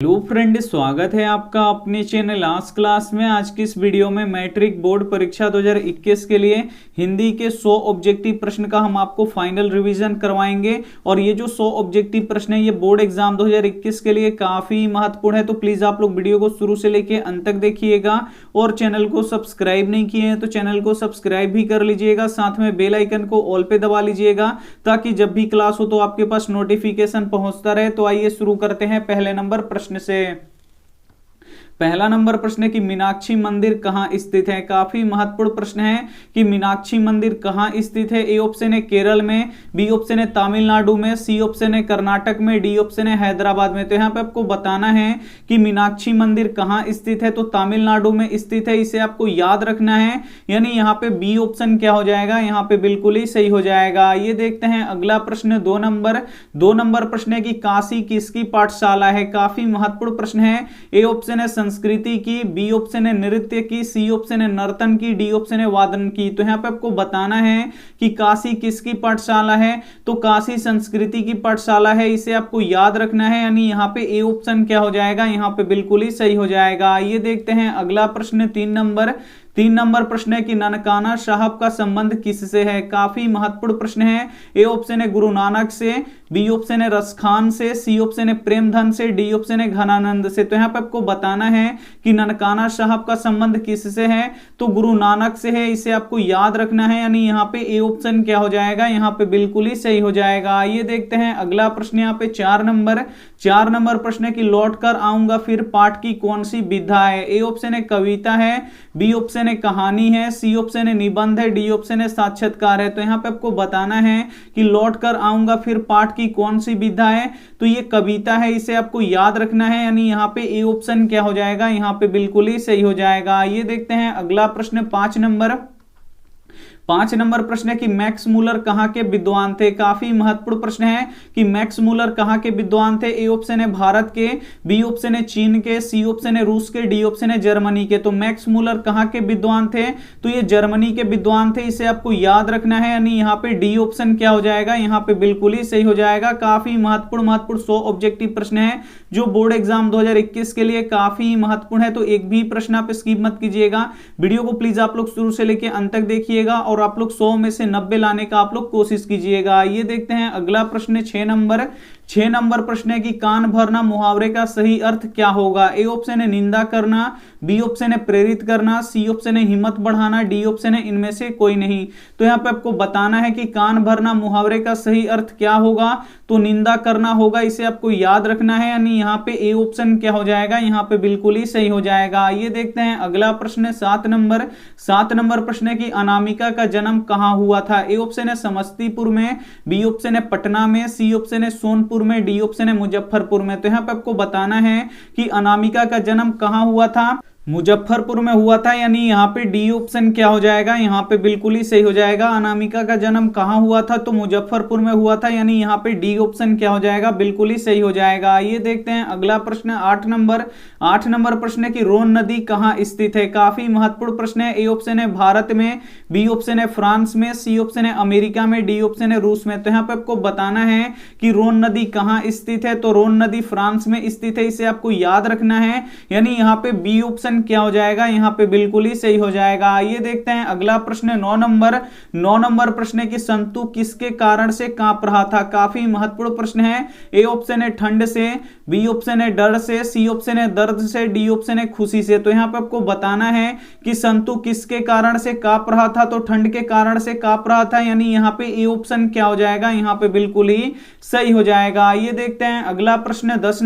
Hello friend, स्वागत है आपका अपने चैनल आज क्लास में। आज की इस वीडियो में मैट्रिक बोर्ड परीक्षा 2021 के लिए हिंदी के 100 ऑब्जेक्टिव प्रश्न का हम आपको फाइनल रिवीजन करवाएंगे। और ये जो 100 ऑब्जेक्टिव प्रश्न है ये बोर्ड एग्जाम 2021 के लिए काफी महत्वपूर्ण है, तो प्लीज आप लोग वीडियो को शुरू से लेके अंत तक देखिएगा। और चैनल को सब्सक्राइब नहीं किए हैं तो चैनल को सब्सक्राइब भी कर लीजिएगा, साथ में बेल आइकन को ऑल पे दबा लीजिएगा ताकि जब भी क्लास हो तो आपके पास नोटिफिकेशन पहुंचता रहे। तो आइए शुरू करते हैं पहले नंबर प्रश्न से। पहला नंबर प्रश्न है कि मीनाक्षी मंदिर कहां स्थित है। काफी महत्वपूर्ण प्रश्न है कि मीनाक्षी मंदिर कहां स्थित है। ए ऑप्शन है केरल में, बी ऑप्शन है तमिलनाडु में, सी ऑप्शन है कर्नाटक में, डी ऑप्शन है हैदराबाद में। तो यहां पे आपको बताना है कि मीनाक्षी मंदिर कहां स्थित है, तो तमिलनाडु में स्थित है, इसे आपको याद रखना है। यानी यहाँ पे बी ऑप्शन क्या हो जाएगा, यहाँ पे बिल्कुल ही सही हो जाएगा। ये देखते हैं अगला प्रश्न, दो नंबर प्रश्न है कि काशी किसकी पाठशाला है। काफी महत्वपूर्ण प्रश्न है। ए ऑप्शन है संस्कृति की, बी ऑप्शन है नृत्य की, सी ऑप्शन है नर्तन की, डी ऑप्शन है वादन की। तो यहां पे आपको बताना है कि काशी किसकी पाठशाला है, तो काशी संस्कृति की पाठशाला है, इसे आपको याद रखना है। यानी यहाँ पे ए ऑप्शन क्या हो जाएगा, यहाँ पे बिल्कुल ही सही हो जाएगा। ये देखते हैं अगला प्रश्न, तीन नंबर प्रश्न है कि ननकाना साहब का संबंध किससे है। काफी महत्वपूर्ण प्रश्न है। ए ऑप्शन है गुरु नानक से, बी ऑप्शन है रसखान से, सी ऑप्शन है प्रेमधन से, डी ऑप्शन है घनानंद से। तो यहाँ पे आपको बताना है कि ननकाना साहब का संबंध किससे है, तो गुरु नानक से है, इसे आपको याद रखना है। यानी यहाँ पे ए ऑप्शन क्या हो जाएगा, यहाँ पे बिल्कुल ही सही हो जाएगा। ये देखते हैं अगला प्रश्न, यहाँ पे चार नंबर प्रश्न है कि लौट कर आऊंगा फिर पाठ की कौन सी विधा है। ए ऑप्शन है कविता है, बी ऑप्शन है कहानी है, सी ऑप्शन है निबंध है, डी ऑप्शन है साक्षात्कार है। तो यहाँ पे आपको बताना है कि लौट कर आऊंगा फिर पाठ की कौन सी विधा है, तो ये कविता है, इसे आपको याद रखना है। यानी यहाँ पे ए ऑप्शन क्या हो जाएगा, यहाँ पे बिल्कुल ही सही हो जाएगा। ये देखते हैं अगला प्रश्न, पांच नंबर प्रश्न है कि मैक्स मूलर कहां के विद्वान थे। काफी महत्वपूर्ण प्रश्न है कि मैक्स मूलर कहां के विद्वान थे। ए ऑप्शन है भारत के, बी ऑप्शन है चीन के, सी ऑप्शन है रूस के, डी ऑप्शन है जर्मनी के। तो मैक्स मूलर कहां के विद्वान थे, तो ये जर्मनी के विद्वान थे, इसे आपको याद रखना है। यानी यहाँ पे डी ऑप्शन क्या हो जाएगा, यहाँ पे बिल्कुल ही सही हो जाएगा। काफी महत्वपूर्ण 100 ऑब्जेक्टिव प्रश्न है जो बोर्ड एग्जाम 2021 के लिए काफी महत्वपूर्ण है। तो एक भी प्रश्न आप स्किप मत कीजिएगा, वीडियो को प्लीज आप लोग शुरू से लेकर अंत तक देखिएगा और आप लोग 100 में से 90 लाने का आप लोग कोशिश कीजिएगा। ये देखते हैं अगला प्रश्न, 6 नंबर प्रश्न है कि कान भरना मुहावरे का सही अर्थ क्या होगा। ए ऑप्शन है निंदा करना, बी ऑप्शन है प्रेरित करना, सी ऑप्शन है हिम्मत बढ़ाना, डी ऑप्शन है इनमें से कोई नहीं। तो यहाँ पे आपको बताना है कि कान भरना मुहावरे का सही अर्थ क्या होगा, तो निंदा करना होगा, इसे आपको याद रखना है। यानी यहाँ पे ए ऑप्शन क्या हो जाएगा, यहाँ पे बिल्कुल ही सही हो जाएगा। ये देखते हैं अगला प्रश्न, 7 नंबर प्रश्न है कि अनामिका का जन्म कहां हुआ था। ए ऑप्शन है समस्तीपुर में, बी ऑप्शन है पटना में, सी ऑप्शन है सोनपुर में, डी ऑप्शन है मुजफ्फरपुर में। तो यहां पे आपको बताना है कि अनामिका का जन्म कहां हुआ था, मुजफ्फरपुर में हुआ था। यानी यहाँ पे डी ऑप्शन क्या हो जाएगा, यहाँ पे बिल्कुल ही सही हो जाएगा। अनामिका का जन्म कहाँ हुआ था, तो मुजफ्फरपुर में हुआ था। यानी यहाँ पे डी ऑप्शन क्या हो जाएगा, बिल्कुल ही सही हो जाएगा। ये देखते हैं अगला प्रश्न, 8 नंबर प्रश्न है कि रोन नदी कहाँ स्थित है। काफी महत्वपूर्ण प्रश्न है। ए ऑप्शन है भारत में, बी ऑप्शन है फ्रांस में, सी ऑप्शन है अमेरिका में, डी ऑप्शन है रूस में। तो यहाँ पे आपको बताना है कि रोन नदी कहाँ स्थित है, तो रोन नदी फ्रांस में स्थित है, इसे आपको याद रखना है। यानी यहाँ पे बी ऑप्शन क्या हो जाएगा, यहाँ पे बिल्कुल ही सही हो जाएगा। ये देखते हैं अगला प्रश्न, 9 नंबर प्रश्न है कि संतु किसके कारण से कांप रहा था। काफी महत्वपूर्ण प्रश्न है। ए ऑप्शन है ठंड से, बी ऑप्शन है डर से, सी ऑप्शन है दर्द से, डी ऑप्शन है खुशी से। तो यहाँ पे आपको बताना है कि संतु किसके कारण से कांप रहा था, तो ठंड के कारण से कांप रहा था। यानी यहाँ पे ए ऑप्शन क्या हो जाएगा, यहाँ पे बिल्कुल ही सही हो जाएगा। ये देखते हैं अगला प्रश्न, 10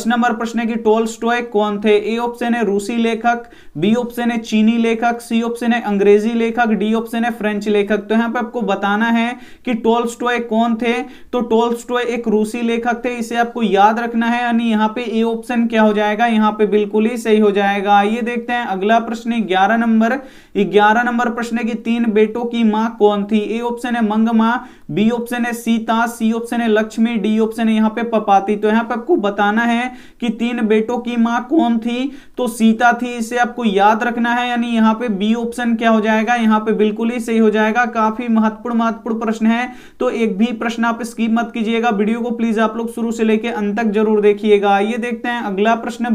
नंबर प्रश्न है कि टोल्स्टॉय कौन थे। ए ऑप्शन है रूसी लेखक, बी ऑप्शन है चीनी लेखक, सी ऑप्शन है अंग्रेजी लेखक, डी ऑप्शन है फ्रेंच लेखक। तो यहाँ पे आपको बताना है कि टोल्स्टॉय कौन थे, तो टोल्स्टॉय एक रूसी लेखक थे, इसे आपको याद रखना है। यानी यहाँ पे ए ऑप्शन क्या हो जाएगा, यहाँ पे बिल्कुल ही सही हो जाएगा। ये देखते हैं अगला प्रश्न, 11 नंबर प्रश्न है कि 3 बेटों की मां कौन थी। ए ऑप्शन है मंगमा, बी ऑप्शन है सीता, सी ऑप्शन है लक्ष्मी, डी ऑप्शन है यहाँ पे पपाती। तो यहाँ पे आपको बताना है कि 3 बेटों की मां कौन थी, तो सीता थी, इसे आपको याद रखना है, यानी यहाँ पे बी ऑप्शन क्या हो जाएगा, यहाँ पे बिल्कुल ही सही हो जाएगा। काफी महत्वपूर्ण प्रश्न है, तो एक भी प्रश्न आप स्किप मत कीजिएगा। वीडियो को प्लीज आप लोग शुरू से लेकर अंत तक जरूर देखिएगा। ये देखते हैं अगला प्रश्न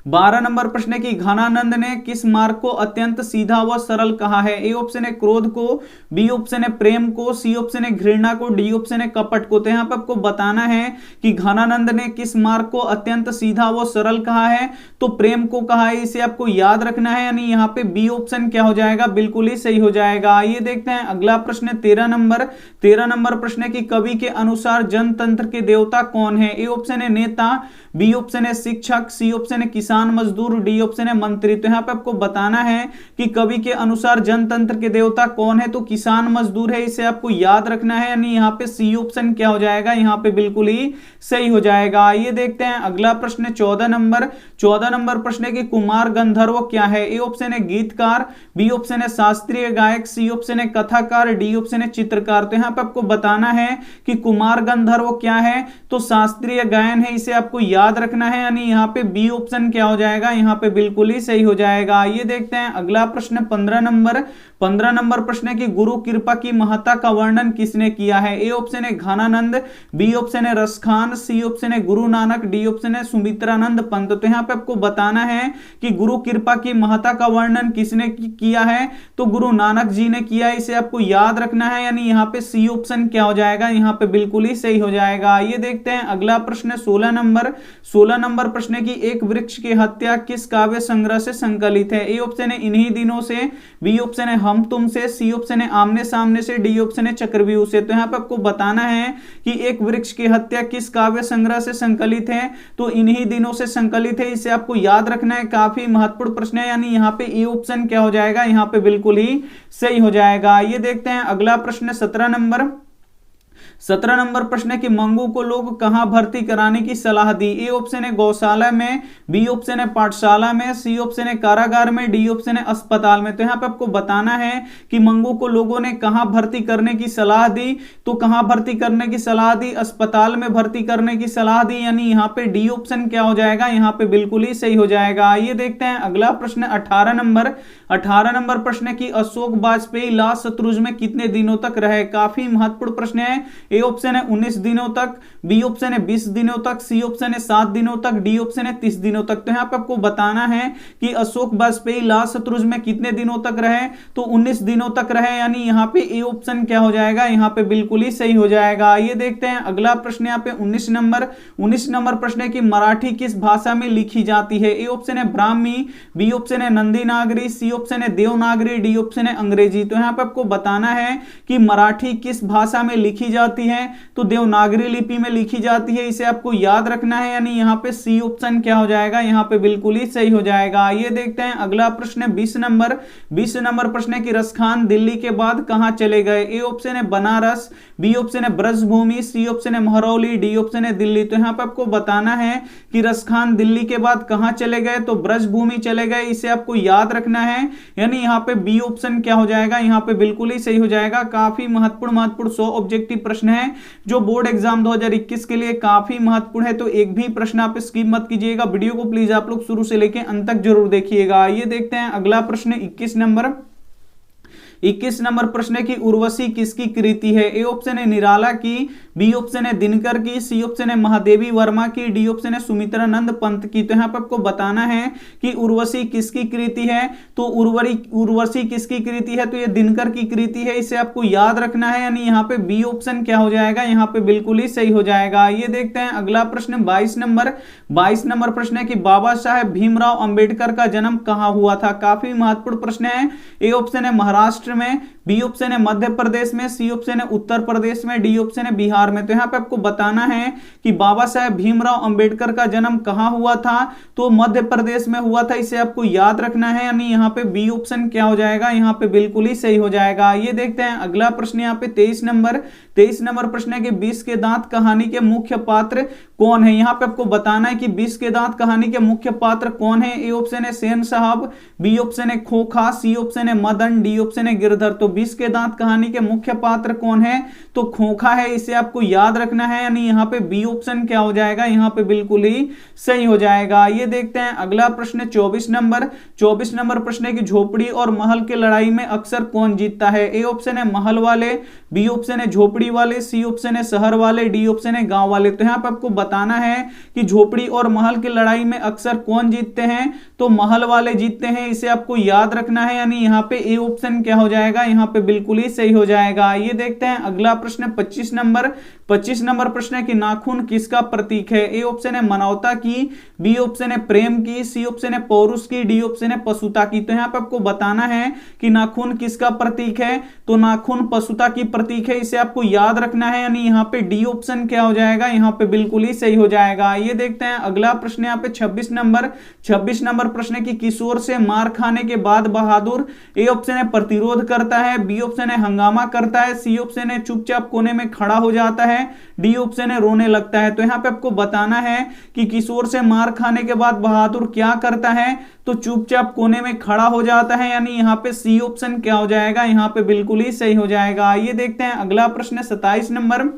12 नंबर प्रश्न है कि घनानंद ने किस मार्ग को अत्यंत सीधा व सरल कहा है। ए ऑप्शन है क्रोध को, बी ऑप्शन है प्रेम को, सी ऑप्शन है घृणा को, डी ऑप्शन है कपट को। तो यहाँ पे आपको बताना है कि घनानंद ने किस मार्ग को अत्यंत सीधा व सरल कहा है, तो प्रेम को कहा है, इसे आपको याद रखना है, यानी यहाँ पे बी ऑप्शन क्या हो जाएगा, बिल्कुल ही सही हो जाएगा। ये देखते हैं अगला प्रश्न 13 नंबर प्रश्न है कि कवि के अनुसार जनतंत्र के देवता कौन है। ए ऑप्शन है नेता, बी ऑप्शन है शिक्षक, सी ऑप्शन है किसान मजदूर, डी ऑप्शन है मंत्री। तो यहाँ पे आपको बताना है कि कवि के अनुसार जनतंत्र के देवता कौन है, तो किसान मजदूर है, इसे आपको याद रखना है, यानी यहाँ पे सी ऑप्शन क्या हो जाएगा, यहाँ पे बिल्कुल ही सही हो जाएगा। ये देखते हैं अगला प्रश्न 14 नंबर प्रश्न है कि कुमार गंधर्व क्या है। ए ऑप्शन है गीतकार, बी ऑप्शन है शास्त्रीय गायक, सी ऑप्शन है कथाकार, डी ऑप्शन है चित्रकार। तो यहाँ पे आपको बताना है कि कुमार गंधर्व क्या है, तो शास्त्रीय गायन है, इसे आपको याद रखना है, यानी यहाँ पे बी ऑप्शन क्या हो जाएगा, यहाँ पे बिल्कुल ही सही हो जाएगा। ये देखते हैं अगला प्रश्न 15 नंबर प्रश्न है कि गुरु कृपा की महत्ता का वर्णन किसने किया है। ए ऑप्शन है घनानंद, बी ऑप्शन है रसखान, सी ऑप्शन है गुरु नानक, डी ऑप्शन है सुमित्रानंद पंत। तो यहाँ पे आपको बताना है कि गुरु कृपा की महत्ता का वर्णन किसने किया है, तो गुरु नानक जी ने किया है, इसे आपको याद रखना है, यानी यहाँ पे सी ऑप्शन क्या हो जाएगा, यहाँ पे बिल्कुल ही सही हो जाएगा। ये देखते हैं अगला प्रश्न 16 नंबर प्रश्न है कि एक वृक्ष की हत्या किस काव्य संग्रह से संकलित है। ए ऑप्शन है इन्हीं दिनों से, बी ऑप्शन है हम तुम से, सी ऑप्शन है आमने सामने से, डी ऑप्शन है चक्रव्यूह से। तो यहाँ पे आपको बताना है कि एक वृक्ष की हत्या किस काव्य संग्रह से संकलित है, तो इन्हीं दिनों से संकलित है, इसे आपको याद रखना है। काफी महत्वपूर्ण प्रश्न है, यानी यहाँ पे ए ऑप्शन क्या हो जाएगा, यहाँ पे बिल्कुल ही सही हो जाएगा। ये देखते हैं अगला प्रश्न 17 नंबर प्रश्न है कि मंगू को लोग कहां भर्ती कराने की सलाह दी। ए ऑप्शन है गौशाला में, बी ऑप्शन है पाठशाला में, सी ऑप्शन है कारागार में, डी ऑप्शन है अस्पताल में। तो यहाँ पे आपको बताना है कि मंगू को लोगों ने कहां भर्ती करने की सलाह दी, तो कहां भर्ती करने की सलाह दी, अस्पताल में भर्ती करने की सलाह दी, यानी यहाँ पे डी ऑप्शन क्या हो जाएगा, यहाँ पे बिल्कुल ही सही हो जाएगा। ये देखते हैं अगला प्रश्न 18 नंबर प्रश्न है कि अशोक वाजपेयी लाल शत्रुंज में कितने दिनों तक रहे। काफी महत्वपूर्ण प्रश्न है। ए ऑप्शन है 19 दिनों तक, बी ऑप्शन है 20 दिनों तक, सी ऑप्शन है 7 दिनों तक, डी ऑप्शन है 30 दिनों तक। तो यहाँ पे आपको बताना है कि अशोक वाजपेयी लाल शत्रुंज में कितने दिनों तक रहे, तो 19 दिनों तक रहे, यानी यहाँ पे ए ऑप्शन क्या हो जाएगा, यहाँ पे बिल्कुल ही सही हो जाएगा। ये देखते हैं अगला प्रश्न यहाँ पे 19 नंबर प्रश्न है कि मराठी किस भाषा में लिखी जाती है। ए ऑप्शन है ब्राह्मी, बी ऑप्शन है नंदी नागरी, सी ऑप्शन है देवनागरी, डी ऑप्शन है अंग्रेजी। तो यहाँ पे आपको बताना है कि मराठी किस भाषा में लिखी जाती है, तो देवनागरी लिपि में लिखी जाती है, इसे आपको याद रखना है, यानी यहाँ पे सी ऑप्शन क्या हो जाएगा, यहाँ पे बिल्कुल ही सही हो जाएगा। ये देखते हैं अगला प्रश्न 20 नंबर प्रश्न है कि रसखान दिल्ली के बाद कहां चले गए। ए ऑप्शन है बनारस, बी ऑप्शन है ब्रजभूमि, सी ऑप्शन है महरौली, डी ऑप्शन है दिल्ली। तो यहाँ पे आपको बताना है कि रसखान दिल्ली के बाद कहां चले गए, तो ब्रजभूमि चले गए, इसे आपको याद रखना है, यानी यहाँ पे बी ऑप्शन क्या हो जाएगा, यहाँ पे बिल्कुल ही सही हो जाएगा। काफी महत्वपूर्ण 100 ऑब्जेक्टिव प्रश्न है जो बोर्ड एग्जाम 2021 के लिए काफी महत्वपूर्ण है, तो एक भी प्रश्न आप स्किप मत कीजिएगा। वीडियो को प्लीज आप लोग शुरू से लेकर अंत तक जरूर देखिएगा। ये देखते हैं अगला प्रश्न 21 नंबर प्रश्न है कि उर्वशी किसकी कृति है। ए ऑप्शन है निराला की, बी ऑप्शन है दिनकर की, सी ऑप्शन है महादेवी वर्मा की, डी ऑप्शन है सुमित्रानंद पंत की। तो यहाँ पर आपको बताना है कि उर्वशी किसकी कृति है, तो उर्वशी किसकी कृति है, तो ये दिनकर की कृति है, इसे आपको याद रखना है, यानी यहाँ पे बी ऑप्शन क्या हो जाएगा, यहाँ पे बिल्कुल ही सही हो जाएगा। ये देखते हैं अगला प्रश्न 22 नंबर प्रश्न है कि बाबा साहेब भीमराव अंबेडकर का जन्म कहां हुआ था। काफी महत्वपूर्ण प्रश्न है। ए ऑप्शन है महाराष्ट्र में, बी ऑप्शन है मध्य प्रदेश में, सी ऑप्शन है उत्तर प्रदेश में, डी ऑप्शन है बिहार में। तो यहाँ पे आपको बताना है कि बाबा साहेब भीमराव अंबेडकर का जन्म कहां हुआ था, तो मध्य प्रदेश में हुआ था, इसे आपको याद रखना है, यानी यहाँ पे बी ऑप्शन क्या हो जाएगा, यहाँ पे बिल्कुल ही सही हो जाएगा। ये देखते हैं अगला प्रश्न यहाँ पे 23 नंबर प्रश्न है कि 20 के दांत कहानी के मुख्य पात्र कौन है। यहाँ पे आपको बताना है कि 20 के दांत कहानी के मुख्य पात्र कौन है। ए ऑप्शन है सेन साहब, बी ऑप्शन है खोखा, सी ऑप्शन है मदन, डी ऑप्शन है गिरधर। तो 20 के दांत कहानी के मुख्य पात्र कौन है, तो खोखा है, इसे आपको याद रखना है, यानी यहाँ पे बी ऑप्शन क्या हो जाएगा, यहाँ पे बिल्कुल ही सही हो जाएगा। ये देखते हैं अगला प्रश्न 24 नंबर। 24 नंबर प्रश्न है कि झोपड़ी और महल की लड़ाई में अक्सर कौन जीतता है। ए ऑप्शन है महल वाले, बी ऑप्शन है झोपड़ी वाले, सी ऑप्शन है शहर वाले, डी ऑप्शन है गांव वाले। तो यहाँ पे आपको बताना है कि झोपड़ी और महल की लड़ाई में अक्सर कौन जीतते हैं, तो महल वाले जीतते हैं, इसे आपको याद रखना है, यानी यहाँ पे ए ऑप्शन क्या हो जाएगा, यहाँ पे बिल्कुल ही सही हो जाएगा। ये देखते हैं अगला प्रश्न 25 नंबर। 25 नंबर प्रश्न है कि नाखून किसका प्रतीक है। ए ऑप्शन है मानवता की, बी ऑप्शन है प्रेम की, सी ऑप्शन है पौरुष की, डी ऑप्शन है पशुता की। तो यहाँ पे आपको बताना है कि नाखून किसका प्रतीक है, तो नाखून पशुता की प्रतीक है, इसे आपको याद रखना है, यानी यहाँ पे डी ऑप्शन क्या हो जाएगा, यहाँ पे बिल्कुल ही सही हो जाएगा। ये देखते हैं अगला प्रश्न यहाँ पे 26 नंबर। 26 नंबर प्रश्न है कि किशोर से मार खाने के बाद बहादुर, ए ऑप्शन है प्रतिरोध करता है, बी ऑप्शन है हंगामा करता है, सी ऑप्शन है चुपचाप कोने में खड़ा हो जाता है, डी ऑप्शन है रोने लगता है। तो यहाँ पे आपको बताना है कि किशोर से मार खाने के बाद बहादुर क्या करता है, तो चुपचाप कोने में खड़ा हो जाता है, यानी यहाँ पे सी ऑप्शन क्या हो जाएगा, यहाँ पे बिल्कुल ही सही हो जाएगा। ये देखते हैं अगला प्रश्न 27 नंबर।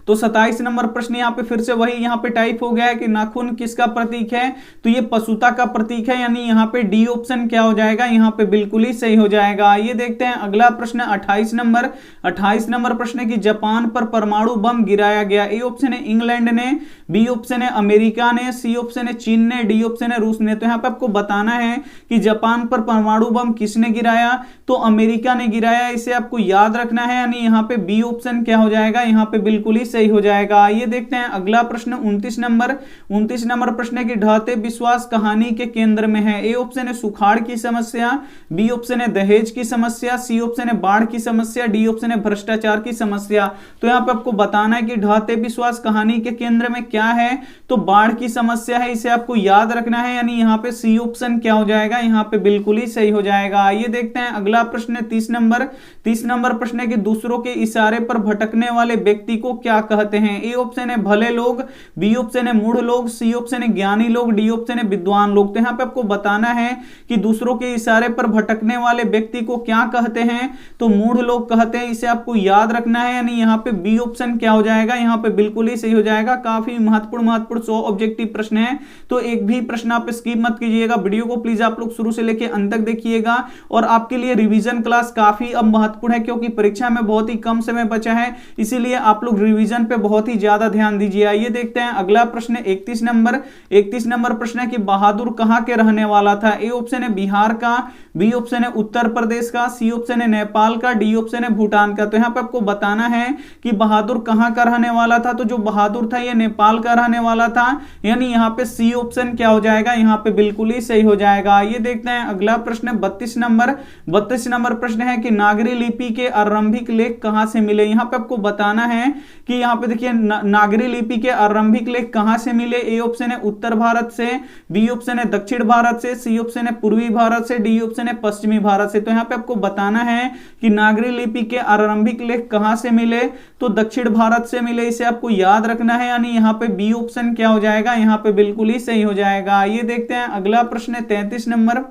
तो 27 नंबर प्रश्न यहाँ पे फिर से वही यहाँ पे टाइप हो गया है कि नाखून किसका प्रतीक है, तो ये पशुता का प्रतीक है, यानी यहाँ पे डी ऑप्शन क्या हो जाएगा, यहाँ पे बिल्कुल ही सही हो जाएगा। ये देखते हैं अगला प्रश्न 28 नंबर। 28 नंबर प्रश्न है कि जापान पर परमाणु बम गिराया गया। ए ऑप्शन है इंग्लैंड ने, बी ऑप्शन है अमेरिका ने, सी ऑप्शन है चीन ने, डी ऑप्शन है रूस ने। तो यहाँ पे आपको बताना है कि जापान पर परमाणु बम किसने गिराया, तो अमेरिका ने गिराया, इसे आपको याद रखना है, यानी यहाँ पे बी ऑप्शन क्या हो जाएगा, यहाँ पे बिल्कुल ही सही हो जाएगा। ये देखते हैं अगला प्रश्न 29 नंबर। 29 नंबर प्रश्न है कि ढाते विश्वास कहानी के केंद्र में है। ए ऑप्शन है सुखाड़ की समस्या, बी ऑप्शन है दहेज की समस्या, सी ऑप्शन है बाढ़ की समस्या, डी ऑप्शन है भ्रष्टाचार की समस्या। तो यहाँ पे आपको बताना है कि ढाते विश्वास कहानी के केंद्र में क्या है, तो बाढ़ की समस्या है, इसे आपको याद रखना है, यानी यहाँ पे सी ऑप्शन क्या हो जाएगा, यहाँ पे बिल्कुल ही सही हो जाएगा। ये देखते हैं अगला प्रश्न 30 नंबर। 30 नंबर प्रश्न है कि दूसरों के इशारे पर भटकने वाले व्यक्ति को क्या कहते हैं। ए ऑप्शन है भले लोग, बी ऑप्शन है मूढ़ लोग, सी ऑप्शन है ज्ञानी लोग, डी ऑप्शन है विद्वान लोग। तो यहाँ पे आपको बताना है कि दूसरों के इशारे पर भटकने वाले व्यक्ति को क्या कहते हैं, तो मूढ़ लोग कहते हैं, इसे आपको याद रखना है, यानी यहाँ पे बी ऑप्शन क्या हो जाएगा, यहाँ पे बिल्कुल ही सही हो जाएगा। काफी महत्वपूर्ण 100 ऑब्जेक्टिव प्रश्न है, तो एक भी प्रश्न आप स्किप मत कीजिएगा। वीडियो को प्लीज आप लोग शुरू से लेके अंत तक देखिएगा, और आपके लिए रिवीजन क्लास काफी अब महत्वपूर्ण है, क्योंकि परीक्षा में बहुत ही कम समय बचा है, इसीलिए आप लोग रिवीजन पे बहुत ही ज्यादा ध्यान दीजिए। आइए देखते हैं अगला प्रश्न 31 नंबर। 31 नंबर प्रश्न है कि बहादुर कहां के रहने वाला था। ए ऑप्शन है बिहार का, बी ऑप्शन है उत्तर प्रदेश का, सी ऑप्शन है नेपाल का, डी ऑप्शन है भूटान का। तो यहाँ पे आपको बताना है कि बहादुर कहां का रहने वाला था, तो जो बहादुर था ये नेपाल का रहने वाला था, यानी यहाँ पे सी ऑप्शन क्या हो जाएगा, यहाँ पे बिल्कुल ही सही हो जाएगा। ये देखते हैं अगला प्रश्न 32 नंबर। 32 नंबर प्रश्न है कि नागरी लिपि के आरंभिक लेख कहां से मिले। यहाँ पे आपको बताना है कि यहाँ पे देखिए नागरी लिपि के आरंभिक लेख कहां से मिले। ए ऑप्शन है उत्तर भारत से, बी ऑप्शन है दक्षिण भारत से, सी ऑप्शन है पूर्वी भारत से, डी ऑप्शन है पश्चिमी भारत से। तो यहाँ पे आपको बताना है कि नागरी लिपि के आरंभिक लेख कहां से मिले, तो दक्षिण भारत से मिले, इसे आपको याद रखना है, यानी यहाँ पे बी ऑप्शन क्या हो जाएगा, यहाँ पे बिल्कुल ही सही हो जाएगा। ये देखते हैं अगला प्रश्न 33 नंबर।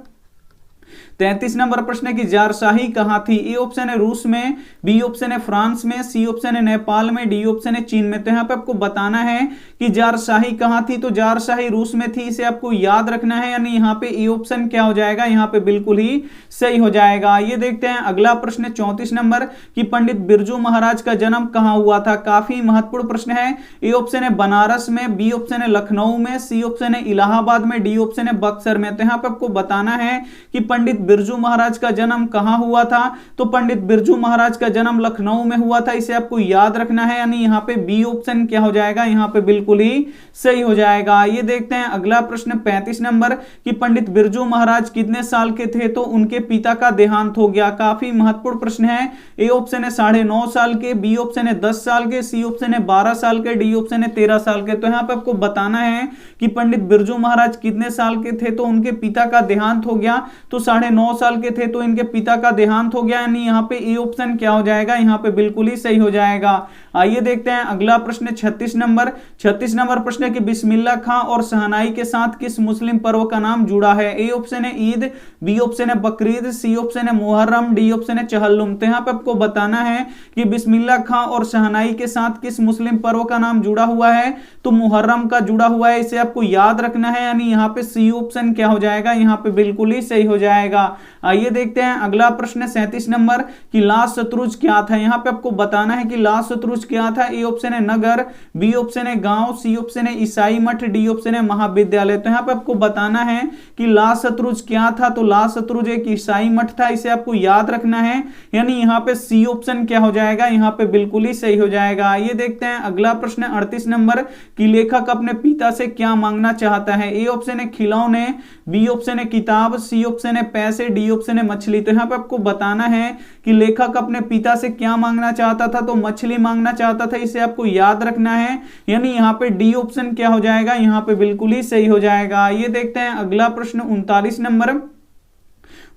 33 नंबर प्रश्न है कि जारशाही कहां थी। ए ऑप्शन है रूस में, बी ऑप्शन है फ्रांस में, सी ऑप्शन है नेपाल में, डी ऑप्शन है चीन में। तो यहाँ पे आपको बताना है कि जारशाही कहां थी, तो जारशाही रूस में थी, इसे आपको याद रखना है, यानी यहाँ पे ए ऑप्शन क्या हो जाएगा, यहाँ पे बिल्कुल ही सही हो जाएगा। ये देखते हैं अगला प्रश्न 34 नंबर कि पंडित बिरजू महाराज का जन्म कहां हुआ था। काफी महत्वपूर्ण प्रश्न है। ए ऑप्शन है बनारस में, बी ऑप्शन है लखनऊ में, सी ऑप्शन है इलाहाबाद में, डी ऑप्शन है बक्सर में। तो यहाँ पे आपको बताना है कि पंडित बिरजू महाराज का जन्म कहां हुआ था, तो पंडित बिरजू महाराज का जन्म लखनऊ में हुआ था, इसे आपको याद रखना है, यानी यहाँ पे बी ऑप्शन क्या हो जाएगा, यहाँ पे बिल्कुल ही सही हो जाएगा। ये देखते हैं अगला प्रश्न 35 नंबर कि पंडित बिरजू महाराज कितने साल के थे, तो उनके पिता का देहांत हो गया। काफी महत्वपूर्ण प्रश्न है। ए ऑप्शन है 9.5 साल के, बी ऑप्शन है 10 साल के, सी ऑप्शन है 12 साल के, डी ऑप्शन है 13 साल के। तो यहाँ पे आपको बताना है कि पंडित बिरजू महाराज कितने साल के थे, तो उनके पिता का देहांत हो गया, तो 9.5 9 साल के थे तो इनके पिता का देहांत हो गया, यानी यहाँ पे ए ऑप्शन क्या हो जाएगा, यहाँ पे बिल्कुल ही सही हो जाएगा। आइए देखते हैं अगला प्रश्न 36 नंबर। 36 नंबर प्रश्न है कि बिस्मिल्लाह खां और शहनाई के साथ किस मुस्लिम पर्व का नाम जुड़ा है। ए ऑप्शन है ईद, बी ऑप्शन है बकरीद, सी ऑप्शन है मुहर्रम, डी ऑप्शन है चहल्लुम। तो यहाँ पे आपको बताना है कि बिस्मिल्लाह खां और शहनाई के साथ किस मुस्लिम पर्व का नाम जुड़ा हुआ है, तो मुहर्रम का जुड़ा हुआ है, इसे आपको याद रखना है, यानी यहाँ पे सी ऑप्शन क्या हो जाएगा, यहाँ पे बिल्कुल ही सही हो जाएगा। आइए देखते हैं अगला प्रश्न 37 नंबर कि लाल शत्रुज क्या था। यहाँ पे आपको बताना है कि लाल शत्रुज क्या था। ए ऑप्शन है नगर, बी ऑप्शन है गांव, सी ऑप्शन है ईसाई मठ, डी ऑप्शन है महाविद्यालय। तो यहाँ पे आपको बताना है कि लाल शत्रुज क्या था, तो लाल शत्रुज एक ईसाई मठ था, इसे आपको याद रखना है, यानी यहाँ पे सी ऑप्शन क्या हो जाएगा, यहाँ पे बिल्कुल ही सही हो जाएगा। ये देखते हैं अगला प्रश्न 38 नंबर कि लेखक अपने पिता से क्या मांगना चाहता है। ए ऑप्शन है खिलौने, बी ऑप्शन है किताब, सी ऑप्शन है पैसे, डी ऑप्शन है मछली। तो यहाँ पे आपको बताना है कि लेखक अपने पिता से क्या मांगना चाहता था, तो मछली मांगना चाहता था, इसे आपको याद रखना है, यानी यहाँ पे डी ऑप्शन क्या हो जाएगा, यहाँ पे बिल्कुल ही सही हो जाएगा। ये देखते हैं अगला प्रश्न 39 नंबर।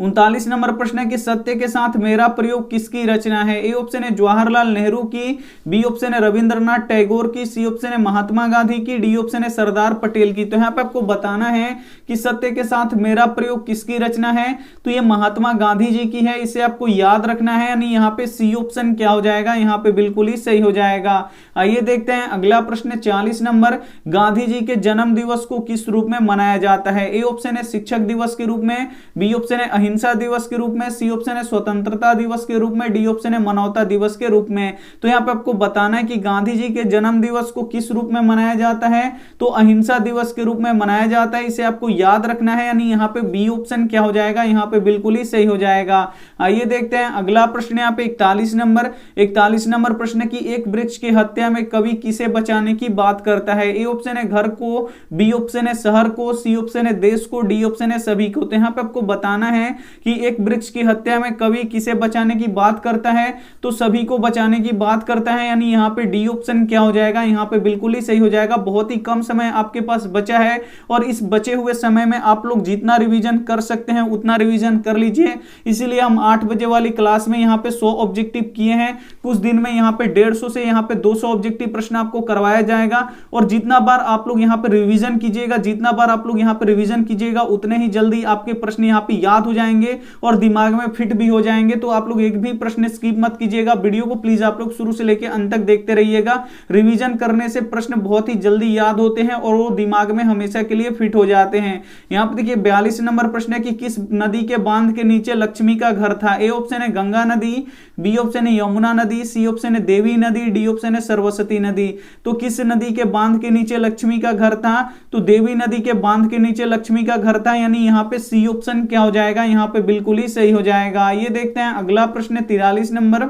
39 नंबर प्रश्न है कि सत्य के साथ मेरा प्रयोग किसकी रचना है। ए ऑप्शन है जवाहरलाल नेहरू की, बी ऑप्शन है रविंद्रनाथ टैगोर की, सी ऑप्शन है महात्मा गांधी की, डी ऑप्शन है सरदार पटेल की। तो यहाँ पे आपको बताना है कि सत्य के साथ मेरा प्रयोग किसकी रचना है, तो ये महात्मा गांधी जी की है, इसे आपको याद रखना है, यानी यहाँ पे सी ऑप्शन क्या हो जाएगा, यहाँ पे बिल्कुल ही सही हो जाएगा। आइए देखते हैं अगला प्रश्न 40 नंबर। गांधी जी के जन्म दिवस को किस रूप में मनाया जाता है। ए ऑप्शन है शिक्षक दिवस के रूप में, बी ऑप्शन है अहिंसा दिवस के रूप में, सी ऑप्शन है स्वतंत्रता दिवस के रूप में, डी ऑप्शन है मानवता दिवस के रूप में। तो यहाँ पे आपको बताना है कि गांधी जी के जन्म दिवस को किस रूप में मनाया जाता है, तो अहिंसा दिवस के रूप में मनाया जाता है, इसे आपको याद रखना है, यानी यहाँ पे बी ऑप्शन क्या हो जाएगा, यहाँ पे बिल्कुल ही सही हो जाएगा। आइए देखते हैं अगला प्रश्न यहाँ पे 41 नंबर। 41 नंबर प्रश्न की एक वृक्ष की हत्या में कवि किसे बचाने की बात करता है। ए ऑप्शन है घर को, बी ऑप्शन है शहर को, सी ऑप्शन है देश को, डी ऑप्शन है सभी को। तो यहाँ पे आपको बताना है कि एक वृक्ष की हत्या में कवि किसे बचाने की बात करता है, तो सभी को बचाने की बात करता है, यानी यहाँ पे डी ऑप्शन क्या हो जाएगा, यहाँ पे बिल्कुल ही सही हो जाएगा। बहुत ही कम समय आपके पास बचा है और इस बचे हुए समय में आप लोग जितना रिवीजन कर सकते हैं उतना रिवीजन कर लीजिए। इसीलिए हम 8 बजे वाली क्लास में यहाँ पे 100 ऑब्जेक्टिव किए हैं, कुछ दिन में यहाँ पे 150 से यहाँ पे 200 ऑब्जेक्टिव प्रश्न आपको करवाया जाएगा। और जितना बार आप लोग यहाँ पे रिवीजन कीजिएगा, जितना बार आप लोग यहाँ पे रिवीजन कीजिएगा, उतने ही जल्दी आपके प्रश्न यहाँ पे याद हो जाएंगे और दिमाग में फिट भी हो जाएंगे। तो आप लोग एक भी प्रश्न स्किप मत कीजिएगा, वीडियो को प्लीज आप लोग शुरू से लेकर अंत तक देखते रहिएगा। रिवीजन करने से प्रश्न बहुत ही जल्दी याद होते हैं और वो दिमाग में हमेशा के लिए फिट हो जाते हैं। यहाँ पे देखिए 42 नंबर प्रश्न है कि किस नदी के बांध के नीचे लक्ष्मी का घर था। ए ऑप्शन है गंगा नदी, बी ऑप्शन है यमुना नदी, सी ऑप्शन है देवी नदी, डी ऑप्शन है सरस्वती नदी। तो किस नदी के बांध के नीचे लक्ष्मी का घर था, तो देवी नदी के बांध के नीचे लक्ष्मी का घर था, यानी यहाँ पे सी ऑप्शन क्या हो जाएगा, यहाँ पे बिल्कुल ही सही हो जाएगा। ये देखते हैं अगला प्रश्न 43 नंबर।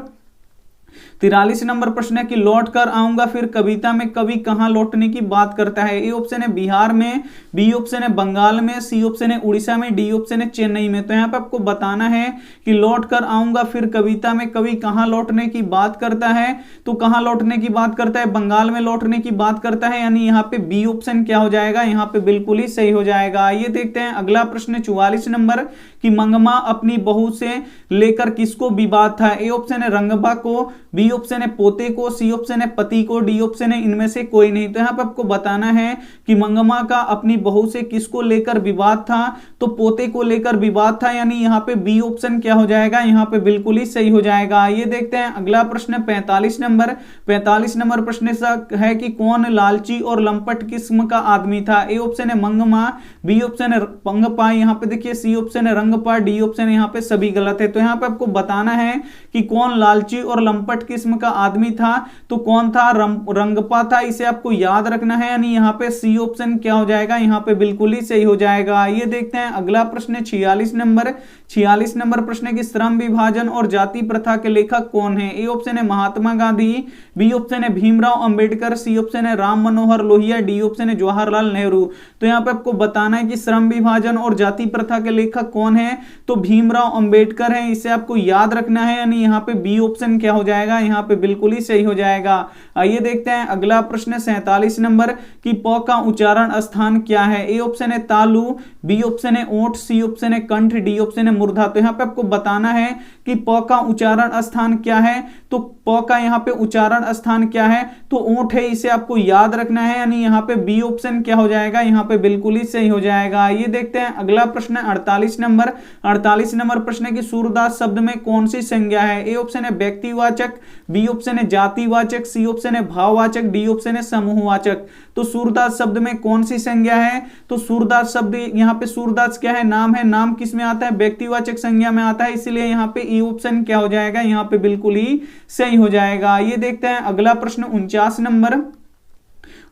43 नंबर प्रश्न है कि लौट कर आऊंगा फिर कविता में कवि कहां लौटने की बात करता है। ए ऑप्शन है बिहार में, बी ऑप्शन है बंगाल में, सी ऑप्शन है उड़ीसा में, डी ऑप्शन है चेन्नई में। तो यहाँ पे आपको बताना है कि लौट कर आऊंगा फिर कविता में कवि कहां लौटने की बात करता है, तो कहां लौटने की बात करता है, बंगाल में लौटने की बात करता है, यानी यहाँ पे बी ऑप्शन क्या हो जाएगा, यहाँ पे बिल्कुल ही सही हो जाएगा। ये देखते हैं अगला प्रश्न 44 नंबर कि मंगमा अपनी बहू से लेकर किसको विवाद था। ए ऑप्शन है रंगबा को, बी ऑप्शन है पोते को, सी ऑप्शन है पति को, डी ऑप्शन है इनमें से कोई नहीं। तो यहाँ पे आपको बताना है कि मंगमा का अपनी बहू से किसको लेकर विवाद था, तो पोते को लेकर विवाद था, यानी यहाँ पे बी ऑप्शन क्या हो जाएगा, यहाँ पे बिल्कुल ही सही हो जाएगा। ये देखते हैं अगला प्रश्न 45 नंबर। 45 नंबर प्रश्न है कि कौन लालची और लंपट किस्म का आदमी था। ए ऑप्शन है मंगमा, बी ऑप्शन है पंगपा, यहाँ पे देखिए सी ऑप्शन है रंगपा, डी ऑप्शन है यहाँ पे सभी गलत है। तो यहाँ पे आपको बताना है कि कौन लालची और लंपट किस्म का आदमी था, तो कौन था, रंगपा था, इसे आपको याद रखना है, यानी यहाँ पे सी ऑप्शन क्या हो जाएगा, यहाँ पे बिल्कुल ही सही हो जाएगा। ये देखते हैं अगला प्रश्न 46 नंबर। 46 नंबर प्रश्न की श्रम विभाजन और जाति प्रथा के लेखक कौन है। ए ऑप्शन है महात्मा गांधी, बी ऑप्शन है भीमराव अंबेडकर, सी ऑप्शन है राम मनोहर लोहिया, डी ऑप्शन है जवाहरलाल नेहरू। तो यहाँ पे आपको बताना है कि श्रम विभाजन और जाति प्रथा के लेखक कौन है, तो भीमराव अंबेडकर है, इसे आपको याद रखना है, यानी यहाँ पे बी ऑप्शन क्या हो जाएगा, यहाँ पे बिल्कुल ही सही हो जाएगा। आइए देखते हैं अगला प्रश्न 47 नंबर की प का उच्चारण स्थान क्या है। ए ऑप्शन है तालु, बी ऑप्शन है ओंठ, सी ऑप्शन है कंठ, डी ऑप्शन है मूर्धा। तो यहाँ पे आपको बताना है कि प का उच्चारण स्थान क्या है। तो प का यहाँ पे उच्चारण स्थान क्या है, तो ओंठ है, इसे आपको याद रखना है, यानी यहाँ पे बी ऑप्शन क्या हो जाएगा, यहाँ पे बिल्कुल ही सही हो जाएगा। ये देखते हैं अगला प्रश्न 48 नंबर। 48 नंबर प्रश्न की सूरदास शब्द में कौन सी संज्ञा है। ए ऑप्शन है व्यक्तिवाचक, बी ऑप्शन है जातिवाचक, सी ऑप्शन है भाववाचक, डी ऑप्शन है समूहवाचक। तो सूरदास शब्द में कौन सी संज्ञा है, तो सूरदास शब्द यहाँ पे सूरदास क्या है, नाम है। नाम किस में आता है, व्यक्तिवाचक संज्ञा में आता है, इसलिए यहाँ पे ई ऑप्शन क्या हो जाएगा, यहाँ पे बिल्कुल ही सही हो जाएगा। ये देखते हैं अगला प्रश्न 49 नंबर।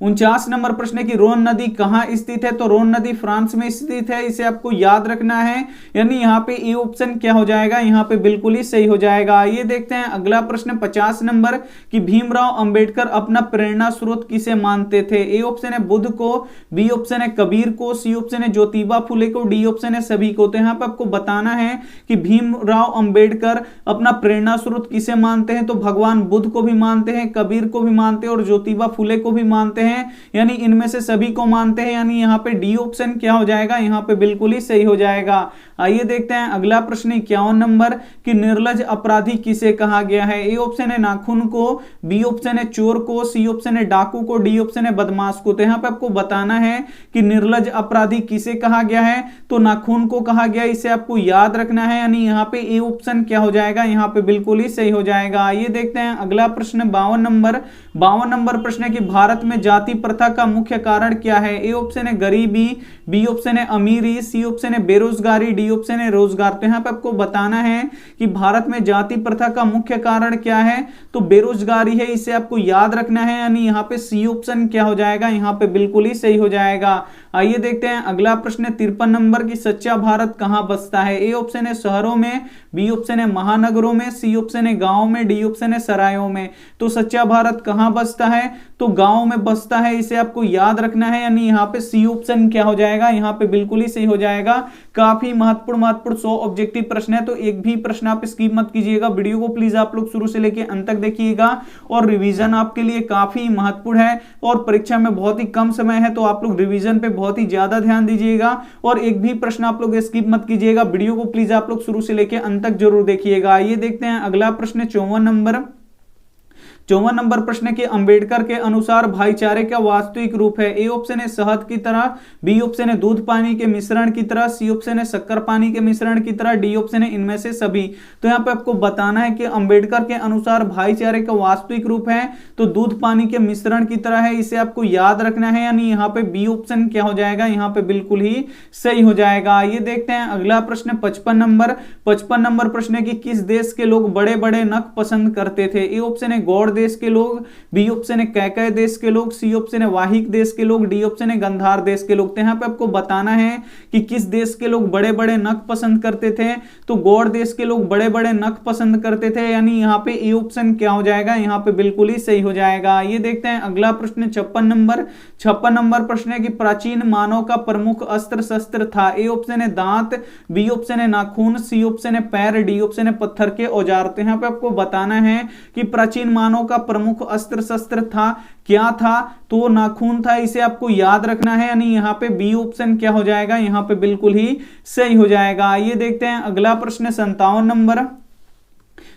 49 नंबर प्रश्न की रोन नदी कहां स्थित है, तो रोन नदी फ्रांस में स्थित है, इसे आपको याद रखना है, यानी यहाँ पे ए ऑप्शन क्या हो जाएगा, यहाँ पे बिल्कुल ही सही हो जाएगा। ये देखते हैं अगला प्रश्न 50 नंबर कि भीमराव अंबेडकर अपना प्रेरणा स्रोत किसे मानते थे। ए ऑप्शन है बुद्ध को, बी ऑप्शन है कबीर को, सी ऑप्शन है ज्योतिबा फुले को, डी ऑप्शन है सभी को। तो यहाँ पे आपको बताना है कि भीमराव अंबेडकर अपना प्रेरणा स्रोत किसे मानते हैं, तो भगवान बुद्ध को भी मानते हैं, कबीर को भी मानते हैं और ज्योतिबा फुले को भी मानते हैं, यानी इनमें से सभी को मानते हैं, यानी यहाँ पे डी ऑप्शन क्या हो जाएगा, यहाँ पे बिल्कुल ही सही हो जाएगा। आइए देखते हैं अगला प्रश्न 51 नंबर कि निर्लज अपराधी किसे कहा गया है। ए ऑप्शन है नाखून को, बी ऑप्शन है चोर को, सी ऑप्शन है डाकू को, डी ऑप्शन है बदमाश को। तो यहाँ पे आपको बताना है कि निर्लज अपराधी किसे कहा गया है, तो नाखून को कहा गया, इसे आपको याद रखना है, यानी यहाँ पे ए ऑप्शन क्या हो जाएगा, यहाँ पे बिल्कुल ही सही हो जाएगा। आइए देखते हैं अगला प्रश्न 52 नंबर। 52 नंबर प्रश्न की भारत में जाति प्रथा का मुख्य कारण क्या है। ए ऑप्शन है गरीबी, बी ऑप्शन है अमीरी, सी ऑप्शन है बेरोजगारी, डी ऑप्शन है रोजगार। तो यहाँ पे आपको बताना है कि भारत में जाति प्रथा का मुख्य कारण क्या है, तो बेरोजगारी है, इसे आपको याद रखना है, यानी यहाँ पे सी ऑप्शन क्या हो जाएगा, यहाँ पे बिल्कुल ही सही हो जाएगा। आइए देखते हैं अगला प्रश्न 53 नंबर की सच्चा भारत कहां बसता है। ए ऑप्शन है शहरों में, बी ऑप्शन है महानगरों में, सी ऑप्शन है गांव में, डी ऑप्शन है सरायों में। तो सच्चा भारत कहां बसता है, तो गांव में बसता है, इसे आपको याद रखना है, यानी यहाँ पे सी ऑप्शन क्या हो जाएगा, यहाँ पे बिल्कुल ही सही हो जाएगा। काफी महत्वपूर्ण 100 ऑब्जेक्टिव प्रश्न है, तो एक भी प्रश्न आप स्किप मत कीजिएगा। वीडियो को प्लीज आप लोग शुरू से लेकर अंत तक देखिएगा और रिवीजन आपके लिए काफी महत्वपूर्ण है और परीक्षा में बहुत ही कम समय है, तो आप लोग रिवीजन पे बहुत ही ज्यादा ध्यान दीजिएगा और एक भी प्रश्न आप लोग स्किप मत कीजिएगा। वीडियो को प्लीज आप लोग शुरू से लेकर अंत तक जरूर देखिएगा। ये देखते हैं अगला प्रश्न 54 नंबर। 54 नंबर प्रश्न के अंबेडकर के अनुसार भाईचारे का वास्तविक रूप है। ए ऑप्शन है शहद की तरह, बी ऑप्शन है दूध पानी के मिश्रण की तरह, सी ऑप्शन है शक्कर पानी के मिश्रण की तरह, डी ऑप्शन है इनमें से सभी। तो यहाँ पे आपको बताना है कि अंबेडकर के अनुसार भाईचारे का वास्तविक रूप है तो दूध पानी के मिश्रण की तरह है, इसे आपको याद रखना है, यानी यहाँ पे बी ऑप्शन क्या हो जाएगा, यहाँ पे बिल्कुल ही सही हो जाएगा। ये देखते हैं अगला प्रश्न 55 नंबर। 55 नंबर प्रश्न की किस देश के लोग बड़े बड़े नख पसंद करते थे। ए ऑप्शन है गौड़ देश के लोग, बी ऑप्शन है कैकय देश के लोग, सी ऑप्शन है वाहिक देश के लोग, डी ऑप्शन है गंधार देश के लोग। तो यहाँ पे आपको बताना है कि किस देश के लोग बड़े बड़े नख पसंद करते थे, तो गौड़ देश के लोग बड़े बड़े नख पसंद करते थे, यानी यहाँ पे ए ऑप्शन क्या हो जाएगा, यहाँ पे बिल्कुल ही सही हो जाएगा। ये देखते हैं अगला प्रश्न 56 नंबर। 56 नंबर प्रश्न है कि प्राचीन मानव का प्रमुख अस्त्र शस्त्र था। ए ऑप्शन है दांत, बी ऑप्शन है नाखून, सी ऑप्शन है पैर, डी ऑप्शन है पत्थर के औजार। तो यहाँ पे आपको बताना है कि प्राचीन मानव का प्रमुख अस्त्र शस्त्र था, क्या था, तो नाखून था, इसे आपको याद रखना है, यानी यहाँ पे बी ऑप्शन क्या हो जाएगा, यहाँ पे बिल्कुल ही सही हो जाएगा। ये देखते हैं अगला प्रश्न 57 नंबर।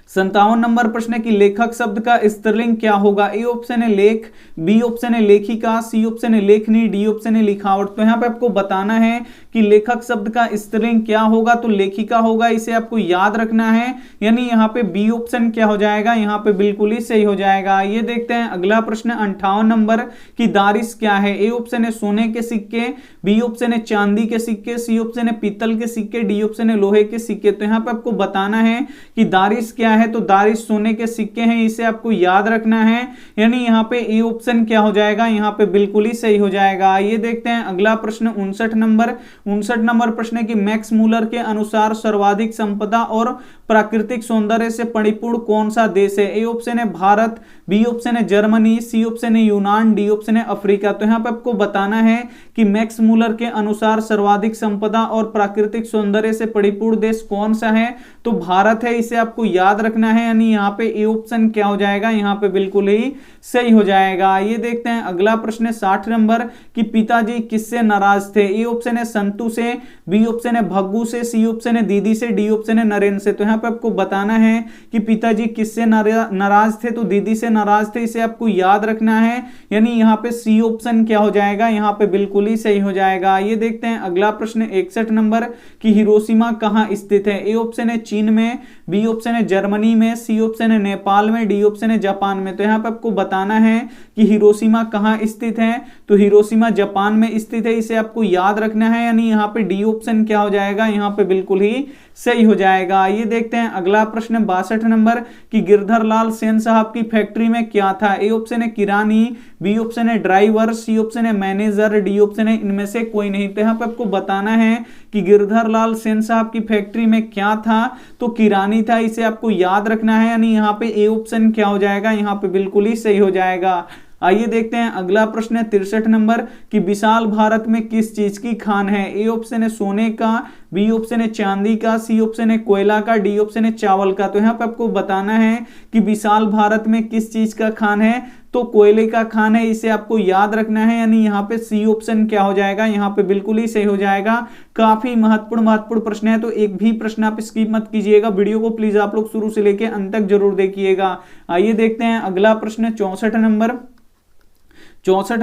57 नंबर प्रश्न की लेखक शब्द का स्त्रीलिंग क्या होगा। ए ऑप्शन है लेख, बी ऑप्शन है लेखिका, सी ऑप्शन है लेखनी, डी ऑप्शन है लिखावट। तो यहाँ पे आपको बताना है कि लेखक शब्द का स्त्रीलिंग क्या होगा, तो लेखिका होगा, इसे आपको याद रखना है, यानी यहाँ पे बी ऑप्शन क्या हो जाएगा, यहाँ पे बिल्कुल ही सही हो जाएगा। ये देखते हैं अगला प्रश्न 58 नंबर की दारिश क्या है। ए ऑप्शन है सोने के सिक्के, बी ऑप्शन है चांदी के सिक्के, सी ऑप्शन है पीतल के सिक्के, डी ऑप्शन है लोहे के सिक्के। तो यहाँ पे आपको बताना है कि दारिश क्या है, तो दारिश सोने के सिक्के हैं, इसे आपको याद रखना है, यानी यहाँ पे ए ऑप्शन क्या हो जाएगा, यहाँ पे बिल्कुल ही सही हो जाएगा। ये देखते हैं अगला प्रश्न 59 नंबर। 59 नंबर प्रश्न की मैक्स मूलर के अनुसार सर्वाधिक संपदा और प्राकृतिक सौंदर्य से परिपूर्ण कौन सा देश है? ए ऑप्शन है भारत, बी ऑप्शन है जर्मनी, सी ऑप्शन है यूनान, डी ऑप्शन है अफ्रीका। तो यहाँ पे आपको बताना है कि मैक्स मूलर के अनुसार सर्वाधिक संपदा और प्राकृतिक सौंदर्य से परिपूर्ण देश कौन सा है? तो भारत है, इसे आपको याद रखना है, यानी यहाँ पे ए ऑप्शन क्या हो जाएगा, यहाँ पे बिल्कुल ही सही हो जाएगा। ये देखते हैं अगला प्रश्न 60 नंबर कि पिताजी किससे नाराज थे? ए ऑप्शन है संतु से, बी ऑप्शन है भग्गू से, सी ऑप्शन है दीदी से, डी ऑप्शन है नरेंद्र से। तो यहाँ पे आपको बताना है कि पिताजी किससे नाराज थे? तो दीदी से नाराज थे, इसे आपको याद रखना है, यानी यहाँ पे सी ऑप्शन क्या हो जाएगा, यहाँ पे बिल्कुल ही सही हो जाएगा। ये देखते हैं अगला प्रश्न 61 नंबर कि हिरोशिमा कहाँ स्थित है? ए ऑप्शन है चीन में, बी ऑप्शन है जर्मनी में, सी ऑप्शन है नेपाल में, डी ऑप्शन है जापान में। तो यहाँ पे आपको बताना है कि हिरोशिमा कहाँ स्थित है? तो हिरोशिमा जापान में स्थित है, इसे आपको याद रखना है, यानी यहाँ पे डी ऑप्शन क्या हो जाएगा, यहाँ पे बिल्कुल ही सही हो जाएगा। ये देखते हैं अगला प्रश्न 62 नंबर कि गिरधर लाल सेन साहब की फैक्ट्री में क्या था? ए ऑप्शन है किरानी, बी ऑप्शन है ड्राइवर, सी ऑप्शन है मैनेजर, डी ऑप्शन है इनमें से कोई नहीं। तो यहाँ पे आपको बताना है कि गिरधर लाल सेन साहब की फैक्ट्री में क्या था? तो किरानी था, इसे आपको याद रखना है, यानी यहाँ पे ए ऑप्शन क्या हो जाएगा, यहाँ पे बिल्कुल ही सही हो जाएगा। आइए देखते हैं अगला प्रश्न है 63 नंबर कि विशाल भारत में किस चीज की खान है? ए ऑप्शन है सोने का, बी ऑप्शन है चांदी का, सी ऑप्शन है कोयला का, डी ऑप्शन है चावल का। तो यहाँ पे आपको बताना है कि विशाल भारत में किस चीज का खान है? तो कोयले का खान है, इसे आपको याद रखना है, यानी यहाँ पे सी ऑप्शन क्या हो जाएगा, यहाँ पे बिल्कुल ही सही हो जाएगा। काफी महत्वपूर्ण प्रश्न है, तो एक भी प्रश्न आप स्किप मत कीजिएगा, वीडियो को प्लीज आप लोग शुरू से लेके अंत तक जरूर देखिएगा। आइए देखते हैं अगला प्रश्न 64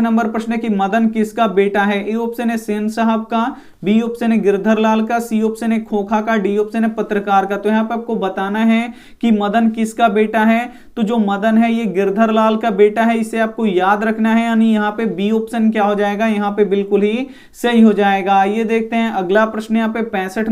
नंबर प्रश्न है कि मदन किसका बेटा है? ए ऑप्शन है सेन साहब का, बी ऑप्शन है गिरधर लाल का, सी ऑप्शन है खोखा का, डी ऑप्शन है पत्रकार का। तो यहाँ पे आपको बताना है कि मदन किसका बेटा है? तो जो मदन है ये गिरधर लाल का बेटा है, इसे आपको याद रखना है, यानी यहाँ पे बी ऑप्शन क्या हो जाएगा, यहाँ पे बिल्कुल ही सही हो जाएगा। ये देखते हैं अगला प्रश्न यहाँ पे 65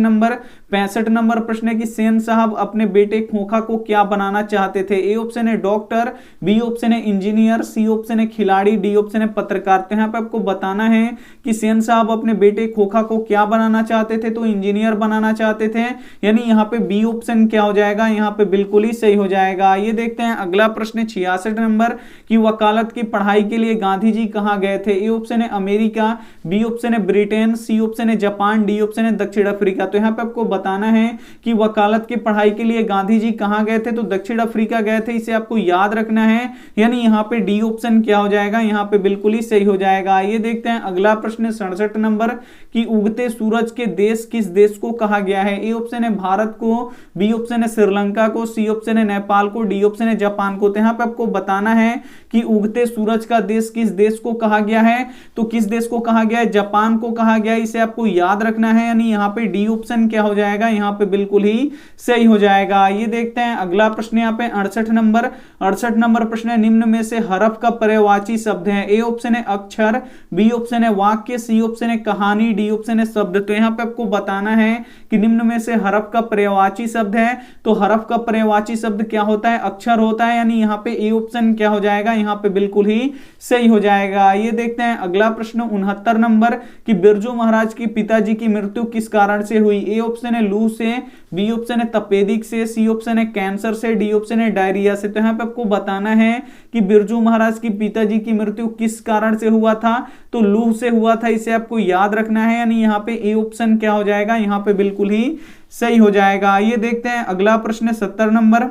नंबर प्रश्न है कि सेन साहब अपने बेटे खोखा को क्या बनाना चाहते थे? ए ऑप्शन है डॉक्टर, बी ऑप्शन है इंजीनियर, सी ऑप्शन है खिलाड़ी, डी ऑप्शन है पत्रकार। तो यहाँ पे आपको बताना है कि सेन साहब अपने बेटे खोखा को क्या बनाना चाहते थे? तो इंजीनियर बनाना चाहते थे, यानी यहाँ पे बी ऑप्शन क्या हो जाएगा, यहाँ पे बिल्कुल ही सही हो जाएगा। ये देखते हैं अगला प्रश्न 66 नंबर कि वकालत की पढ़ाई के लिए गांधी जी कहाँ गए थे? ए ऑप्शन है अमेरिका, बी ऑप्शन है ब्रिटेन, सी ऑप्शन है जापान, डी ऑप्शन है दक्षिण अफ्रीका। तो यहाँ पे आपको बताना है कि वकालत की पढ़ाई के लिए गांधी जी कहाँ गए थे? तो दक्षिण अफ्रीका गए थे, इसे आपको याद रखना है, यानी यहाँ पे डी ऑप्शन क्या हो जाएगा, यहाँ पे बिल्कुल ही सही हो जाएगा। ये देखते हैं अगला प्रश्न 67 नंबर कि उगते सूरज के देश किस देश को कहा गया है? ए ऑप्शन है भारत को, बी ऑप्शन है श्रीलंका को, सी ऑप्शन है नेपाल को, डी ऑप्शन है जापान को। तो यहाँ पे आपको बताना है कि उगते सूरज का देश किस देश को कहा गया है? तो किस देश को कहा गया है? जापान को कहा गया है, इसे आपको याद रखना है, यानी यहाँ पे डी ऑप्शन क्या हो जाएगा, यहाँ पे बिल्कुल ही सही हो जाएगा। ये देखते हैं अगला प्रश्न यहाँ पे 68 नंबर प्रश्न है निम्न में से हरफ का पर्यायवाची शब्द है? ए ऑप्शन है अक्षर, बी ऑप्शन है वाक्य, सी ऑप्शन है कहानी, डी ऑप्शन है शब्द। तो यहाँ पे आपको बताना है कि निम्न में से हरफ का पर्यायवाची शब्द है, तो हरफ का पर्यायवाची शब्द क्या होता है? अक्षर होता है, यानी यहाँ पे ए ऑप्शन क्या हो जाएगा, यहाँ पे बिल्कुल ही सही हो जाएगा। ये देखते हैं अगला प्रश्न 69 नंबर कि बिरजू महाराज की पिताजी की मृत्यु किस कारण से हुई? ए ऑप्शन है लू से, बी ऑप्शन है तपेदिक से, सी ऑप्शन है कैंसर से, डी ऑप्शन है डायरिया से। तो यहाँ पे आपको बताना है कि बिरजू महाराज की पिताजी की मृत्यु किस कारण से हुआ था? तो लू से हुआ था, इसे आपको याद रखना है, यानी यहाँ पे ए ऑप्शन क्या हो जाएगा, यहाँ पे बिल्कुल ही सही हो जाएगा। ये देखते हैं अगला प्रश्न 70 नंबर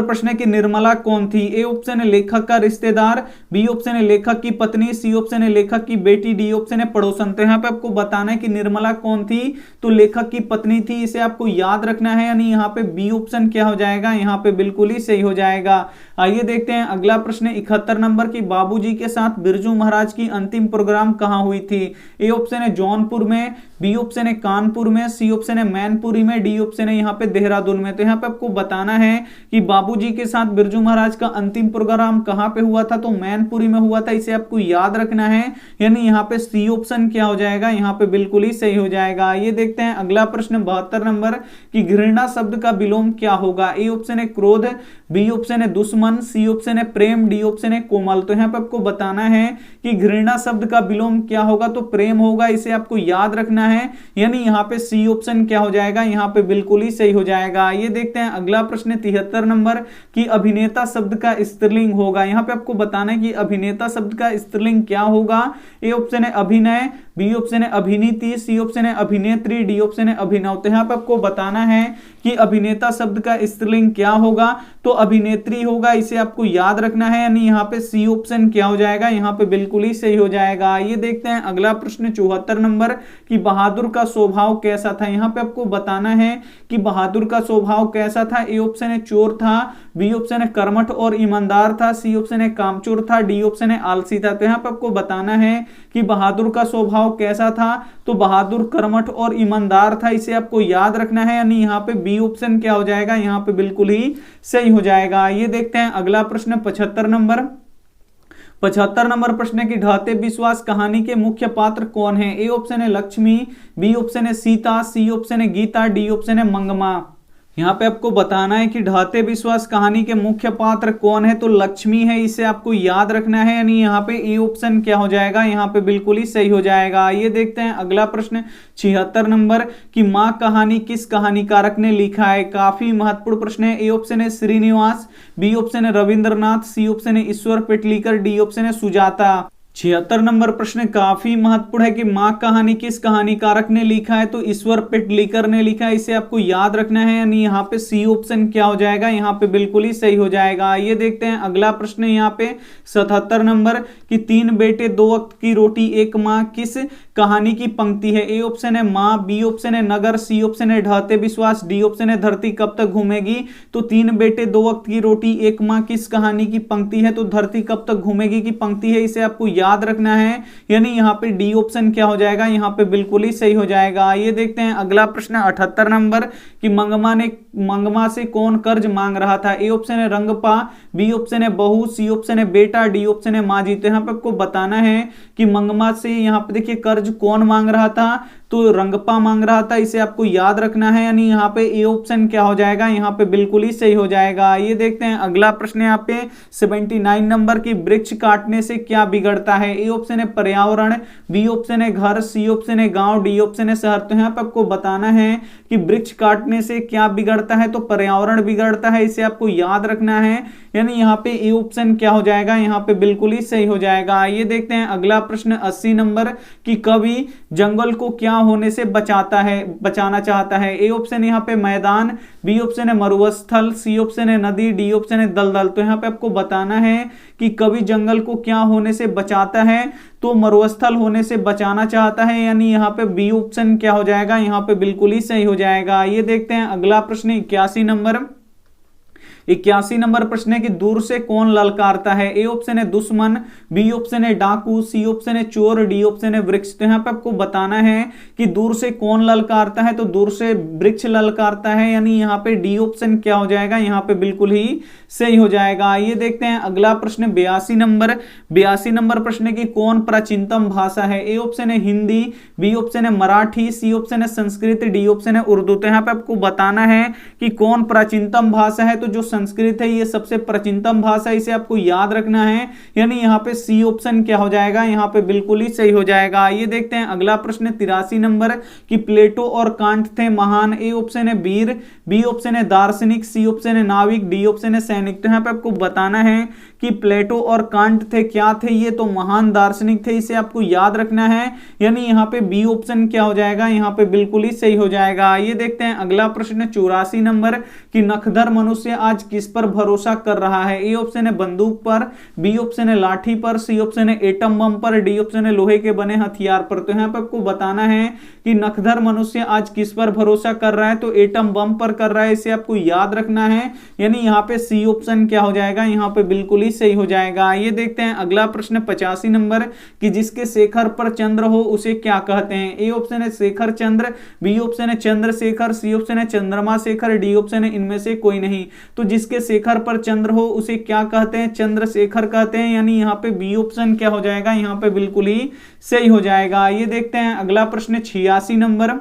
प्रश्न है कि निर्मला कौन थी? ए ऑप्शन है लेखक का रिश्तेदार, बी ऑप्शन है लेखक की पत्नी, सी ऑप्शन है लेखक की बेटी, डी ऑप्शन है पड़ोसन। तो यहाँ पे आपको बताना है कि निर्मला कौन थी? तो लेखक की पत्नी थी, इसे आपको याद रखना है, यानी यहाँ पे बी ऑप्शन क्या हो जाएगा, यहाँ पे बिल्कुल ही सही हो जाएगा। आइए देखते हैं अगला प्रश्न 71 नंबर की बाबूजी के साथ बिरजू महाराज की अंतिम प्रोग्राम कहाँ हुई थी? ए ऑप्शन है जौनपुर में, बी ऑप्शन है कानपुर में, सी ऑप्शन है मैनपुरी में, डी ऑप्शन है यहाँ पे देहरादून में। तो यहाँ पे आपको बताना है कि बाबूजी के साथ बिरजू महाराज का अंतिम प्रोग्राम कहां पे हुआ था, तो मैनपुरी में हुआ था, इसे आपको याद रखना है। यानी यहाँ पे सी ऑप्शन क्या हो जाएगा, यहाँ पे बिल्कुल ही सही हो जाएगा। ये देखते हैं अगला प्रश्न 72 नंबर कि घृणा शब्द का विलोम क्या होगा। ए ऑप्शन है क्रोध, बी ऑप्शन है दुश्मन, सी ऑप्शन है प्रेम, डी ऑप्शन है कोमल। तो यहाँ पे आपको बताना है कि घृणा शब्द का विलोम क्या होगा, तो प्रेम होगा, इसे आपको याद रखना है। यानी यहाँ पे सी ऑप्शन क्या हो जाएगा, यहाँ पे बिल्कुल ही सही हो जाएगा। ये देखते हैं अगला प्रश्न 73 नंबर कि अभिनेता शब्द का स्त्रीलिंग होगा। यहाँ पे आपको बताना है कि अभिनेता शब्द का स्त्रीलिंग क्या होगा। ए ऑप्शन है अभिनय, बी ऑप्शन है अभिनीति, सी ऑप्शन है अभिनेत्री, डी ऑप्शन है अभिनव। तो यहाँ पे आपको बताना है कि अभिनेता शब्द का स्त्रीलिंग क्या होगा, तो अभिनेत्री होगा, इसे आपको याद रखना है। यानी यहाँ पे सी ऑप्शन क्या हो जाएगा, यहाँ पे बिल्कुल ही सही हो जाएगा। ये देखते हैं अगला प्रश्न 74 नंबर कि बहादुर का स्वभाव कैसा था। यहाँ पे आपको बताना है कि बहादुर का स्वभाव कैसा था। ए ऑप्शन है चोर था, बी ऑप्शन है कर्मठ और ईमानदार था, सी ऑप्शन है कामचोर था, डी ऑप्शन है आलसी था। तो यहाँ पे आपको बताना है कि बहादुर का स्वभाव कैसा था, तो बहादुर कर्मठ और ईमानदार था, इसे आपको याद रखना है। यानी यहाँ पे बी ऑप्शन क्या हो जाएगा, यहाँ पे बिल्कुल ही सही हो जाएगा। ये देखते हैं अगला प्रश्न 75 नंबर। 75 नंबर प्रश्न की ढाते विश्वास कहानी के मुख्य पात्र कौन है। ए ऑप्शन है लक्ष्मी, बी ऑप्शन है सीता, सी ऑप्शन है गीता, डी ऑप्शन है मंगमा। यहाँ पे आपको बताना है कि ढाते विश्वास कहानी के मुख्य पात्र कौन है, तो लक्ष्मी है, इसे आपको याद रखना है। यानी यहाँ पे ए ऑप्शन क्या हो जाएगा, यहाँ पे बिल्कुल ही सही हो जाएगा। ये देखते हैं अगला प्रश्न 76 नंबर कि माँ कहानी किस कहानीकारक ने लिखा है। काफी महत्वपूर्ण प्रश्न है। ए ऑप्शन है श्रीनिवास, बी ऑप्शन है रविंद्रनाथ, सी ऑप्शन है ईश्वर पेटलीकर, डी ऑप्शन है सुजाता। 76 नंबर प्रश्न काफी महत्वपूर्ण है कि माँ कहानी किस कहानीकारक ने लिखा है, तो ईश्वर पेटलीकर ने लिखा है, इसे आपको याद रखना है। यानी यहाँ पे सी ऑप्शन क्या हो जाएगा, यहाँ पे बिल्कुल ही सही हो जाएगा। ये देखते हैं अगला प्रश्न यहाँ पे 77 नंबर कि 3 बेटे 2 वक्त की रोटी एक माँ किस कहानी की पंक्ति है। ए ऑप्शन है माँ, बी ऑप्शन है नगर, सी ऑप्शन है ढाते विश्वास, डी ऑप्शन है धरती कब तक घूमेगी। तो 3 बेटे 2 वक्त की रोटी एक माँ किस कहानी की पंक्ति है, तो धरती कब तक घूमेगी की पंक्ति है, इसे आपको याद रखना है। यानी यहाँ पे डी ऑप्शन क्या हो जाएगा, यहाँ पे बिल्कुल ही सही हो जाएगा। ये देखते हैं अगला प्रश्न 78 नंबर कि मंगमा से कौन कर्ज मांग रहा था। ए ऑप्शन है रंगपा, बी ऑप्शन है बहू, सी ऑप्शन है बेटा, डी ऑप्शन है माजी। तो यहाँ पे आपको बताना है कि मंगमा से यहाँ पे देखिए कर्ज कौन मांग रहा था, तो रंगपा मांग रहा था, इसे आपको याद रखना है। यानी यहाँ पे ए ऑप्शन क्या हो जाएगा, यहाँ पे बिल्कुल ही सही हो जाएगा। ये देखते हैं अगला प्रश्न यहाँ पे 79 नंबर की वृक्ष काटने से क्या बिगड़ता है। ए ऑप्शन है पर्यावरण, बी ऑप्शन है घर, सी ऑप्शन है गांव, डी ऑप्शन है शहर। तो यहाँ पे आपको बताना है कि वृक्ष काटने से क्या बिगड़ता है, तो पर्यावरण बिगड़ता है, इसे आपको याद रखना है। यानी यहाँ पे ए ऑप्शन क्या हो जाएगा, यहाँ पे बिल्कुल ही सही हो जाएगा। ये देखते हैं अगला प्रश्न 80 नंबर कि कवि जंगल को क्या होने से बचाना चाहता है। ए ऑप्शन यहाँ पे मैदान, बी ऑप्शन है मरुस्थल, सी ऑप्शन है नदी, डी ऑप्शन है दलदल। तो यहाँ पे आपको बताना है कि कवि जंगल को क्या होने से बचाता है, तो मरुस्थल होने से बचाना चाहता है। यानी यहाँ पे बी ऑप्शन क्या हो जाएगा, यहाँ पे बिल्कुल ही सही हो जाएगा। ये देखते हैं अगला प्रश्न 81 नंबर। 81 नंबर प्रश्न है कि दूर से कौन ललकारता है। ए ऑप्शन है दुश्मन, बी ऑप्शन है डाकू, सी ऑप्शन है चोर, डी ऑप्शन है वृक्ष। तो यहाँ पे आपको बताना है कि दूर से कौन ललकारता है, तो दूर से वृक्ष ललकारता है। यानी यहाँ पे डी ऑप्शन क्या हो जाएगा, यहाँ पे बिल्कुल ही सही हो जाएगा। ये देखते हैं अगला प्रश्न 82 नंबर। 82 नंबर प्रश्न की कौन प्राचीनतम भाषा है। ए ऑप्शन है हिंदी, बी ऑप्शन है मराठी, सी ऑप्शन है संस्कृत, डी ऑप्शन है उर्दू। तो यहाँ पे आपको बताना है कि कौन प्राचीनतम भाषा है, तो जो संस्कृत है ये सबसे प्राचीनतम भाषा, इसे आपको याद रखना है। यानी यहाँ पे सी ऑप्शन क्या हो जाएगा, यहाँ पे बिल्कुल ही सही हो जाएगा। ये देखते हैं अगला प्रश्न 83 नंबर कि प्लेटो और कांट थे महान। ए ऑप्शन है वीर, बी ऑप्शन है दार्शनिक, सी ऑप्शन है नाविक, डी ऑप्शन है सैनिक। तो यहाँ पे आपको बताना है कि प्लेटो और कांट थे क्या थे, ये तो महान दार्शनिक थे, इसे आपको याद रखना है। यानी यहाँ पे बी ऑप्शन क्या हो जाएगा, यहाँ पे बिल्कुल ही सही हो जाएगा। ये देखते हैं अगला प्रश्न 84 नंबर कि नखदर मनुष्य आज किस पर भरोसा कर रहा है। ए ऑप्शन है बंदूक पर, बी ऑप्शन है लाठी पर, सी ऑप्शन है एटम बम पर, डी ऑप्शन है लोहे के बने हथियार पर। तो यहाँ पे आपको बताना है कि नखदर मनुष्य आज किस पर भरोसा कर रहा है, तो एटम बम पर कर रहा है, इसे आपको याद रखना है। यानी यहाँ पे सी ऑप्शन क्या हो जाएगा, यहाँ पे बिल्कुल ही सही हो जाएगा। ये देखते हैं अगला प्रश्न 85 नंबर कि जिसके शेखर पर चंद्र हो उसे क्या कहते हैं। ए ऑप्शन है शेखर चंद्र, बी ऑप्शन है चंद्रशेखर, सी ऑप्शन है चंद्रमा शेखर, डी ऑप्शन है इनमें से कोई नहीं। तो जिसके शेखर पर चंद्र हो उसे क्या कहते हैं, चंद्रशेखर कहते हैं, यानी यहाँ पे बी ऑप्शन क्या हो जाएगा, यहाँ पे बिल्कुल ही सही हो जाएगा। ये देखते हैं अगला प्रश्न 86 नंबर।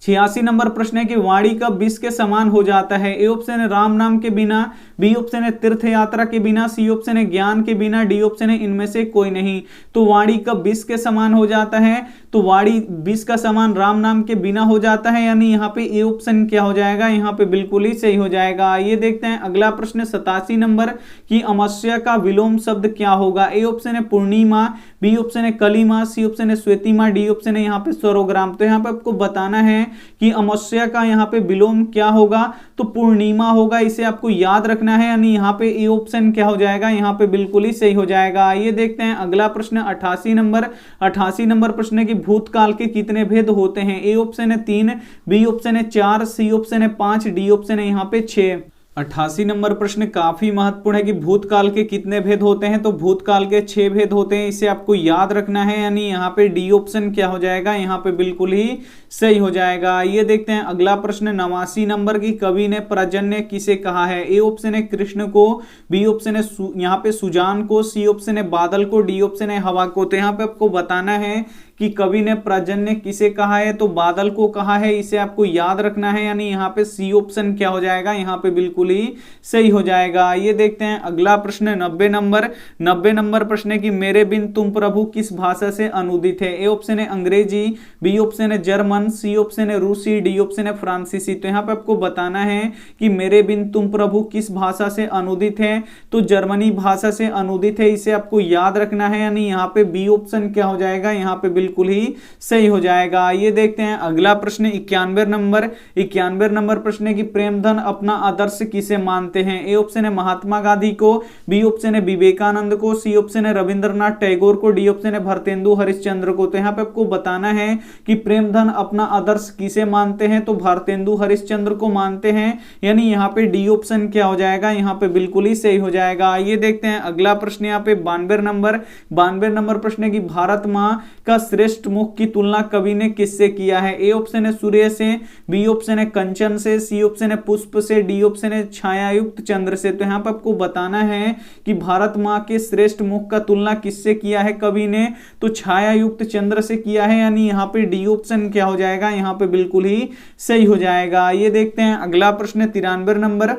86 नंबर प्रश्न है कि वाणी कब विष के समान हो जाता है। ए ऑप्शन है राम नाम के बिना, बी ऑप्शन है तीर्थ यात्रा के बिना, सी ऑप्शन है ज्ञान के बिना, डी ऑप्शन है इनमें से कोई नहीं। तो वाणी कब विष के समान हो जाता है, तो वाणी विष का समान राम नाम के बिना हो जाता है, यानी यहाँ पे ए ऑप्शन क्या हो जाएगा, यहाँ पे बिल्कुल ही सही हो जाएगा। ये देखते हैं अगला प्रश्न 87 नंबर कि अमावस्या का विलोम शब्द क्या होगा। ए ऑप्शन है पूर्णिमा, बी ऑप्शन है कलिमा, सी ऑप्शन है श्वेतिमा, डी ऑप्शन है यहाँ पे स्वरोग्राम। तो यहाँ पे आपको बताना है कि अमावस्या का यहाँ पे विलोम क्या होगा, तो पूर्णिमा होगा, इसे आपको याद रखना है, यानी यहाँ पे ए ऑप्शन क्या हो जाएगा, यहाँ पे बिल्कुल ही सही हो जाएगा। ये देखते हैं अगला प्रश्न 88 नंबर। 88 नंबर प्रश्न है कि भूतकाल के कितने भेद होते हैं। ए ऑप्शन है 3, बी ऑप्शन है 4, सी ऑप्शन है 5, डी ऑप्शन है यहाँ पे 6। 88 नंबर प्रश्न काफी महत्वपूर्ण है कि भूतकाल के कितने भेद होते हैं, तो भूतकाल के 6 भेद होते हैं, इसे आपको याद रखना है, यानी यहाँ पे डी ऑप्शन क्या हो जाएगा, यहाँ पे बिल्कुल ही सही हो जाएगा। ये देखते हैं अगला प्रश्न 89 नंबर की कवि ने पर्जन्य किसे कहा है। ए ऑप्शन है कृष्ण को, बी ऑप्शन है यहाँ पे सुजान को, सी ऑप्शन है बादल को, डी ऑप्शन है हवा को। तो यहाँ पे आपको बताना है कि कवि ने पर्जन्य किसे कहा है, तो बादल को कहा है, इसे आपको याद रखना है, यानी यहाँ पे सी ऑप्शन क्या हो जाएगा, यहाँ पे बिल्कुल ही सही हो जाएगा। ये देखते हैं अगला प्रश्न 90 नंबर। 90 नंबर प्रश्न है कि मेरे बिन तुम प्रभु किस भाषा से अनुदित है। ए ऑप्शन है अंग्रेजी, बी ऑप्शन है जर्मन, सी ऑप्शन है रूसी, डी ऑप्शन है फ्रांसीसी। तो यहाँ पे आपको बताना है कि मेरे बिन तुम प्रभु किस भाषा से अनुदित है, तो जर्मनी भाषा से अनुदित है, इसे आपको याद रखना है, यानी यहाँ पे बी ऑप्शन क्या हो जाएगा, यहाँ पे बिल्कुल ही सही हो जाएगा। ये देखते हैं अगला प्रश्न 91 नंबर। 91 नंबर प्रश्न है कि प्रेमधन अपना आदर्श किसे मानते हैं। ए ऑप्शन है महात्मा गांधी को, बी ऑप्शन है विवेकानंद को, सी ऑप्शन है रविंद्रनाथ टैगोर को, डी ऑप्शन है भारतेंदु हरिश्चंद्र को। तो यहाँ पे आपको बताना है कि प्रेमधन अपना आदर्श किसे मानते हैं, तो भारतेंदु हरिश्चंद्र को मानते हैं, यानी यहाँ पे डी ऑप्शन क्या हो जाएगा, यहाँ पे बिल्कुल ही सही हो जाएगा। ये देखते हैं अगला प्रश्न यहाँ पे 92 नंबर। 92 नंबर प्रश्न है कि भारत माँ का श्रेष्ठ मुख की तुलना कवि ने किससे किया है। ए ऑप्शन है सूर्य से, बी ऑप्शन है कंचन से, सी ऑप्शन है पुष्प से, डी ऑप्शन है छायायुक्त चंद्र से। तो यहाँ पर आपको बताना है कि भारत माँ के श्रेष्ठ मुख का तुलना किससे किया है कवि ने, तो छायायुक्त चंद्र से किया है, यानी यहाँ पे डी ऑप्शन क्या हो जाएगा, यहाँ पे बिल्कुल ही सही हो जाएगा। ये देखते हैं अगला प्रश्न 93 नंबर।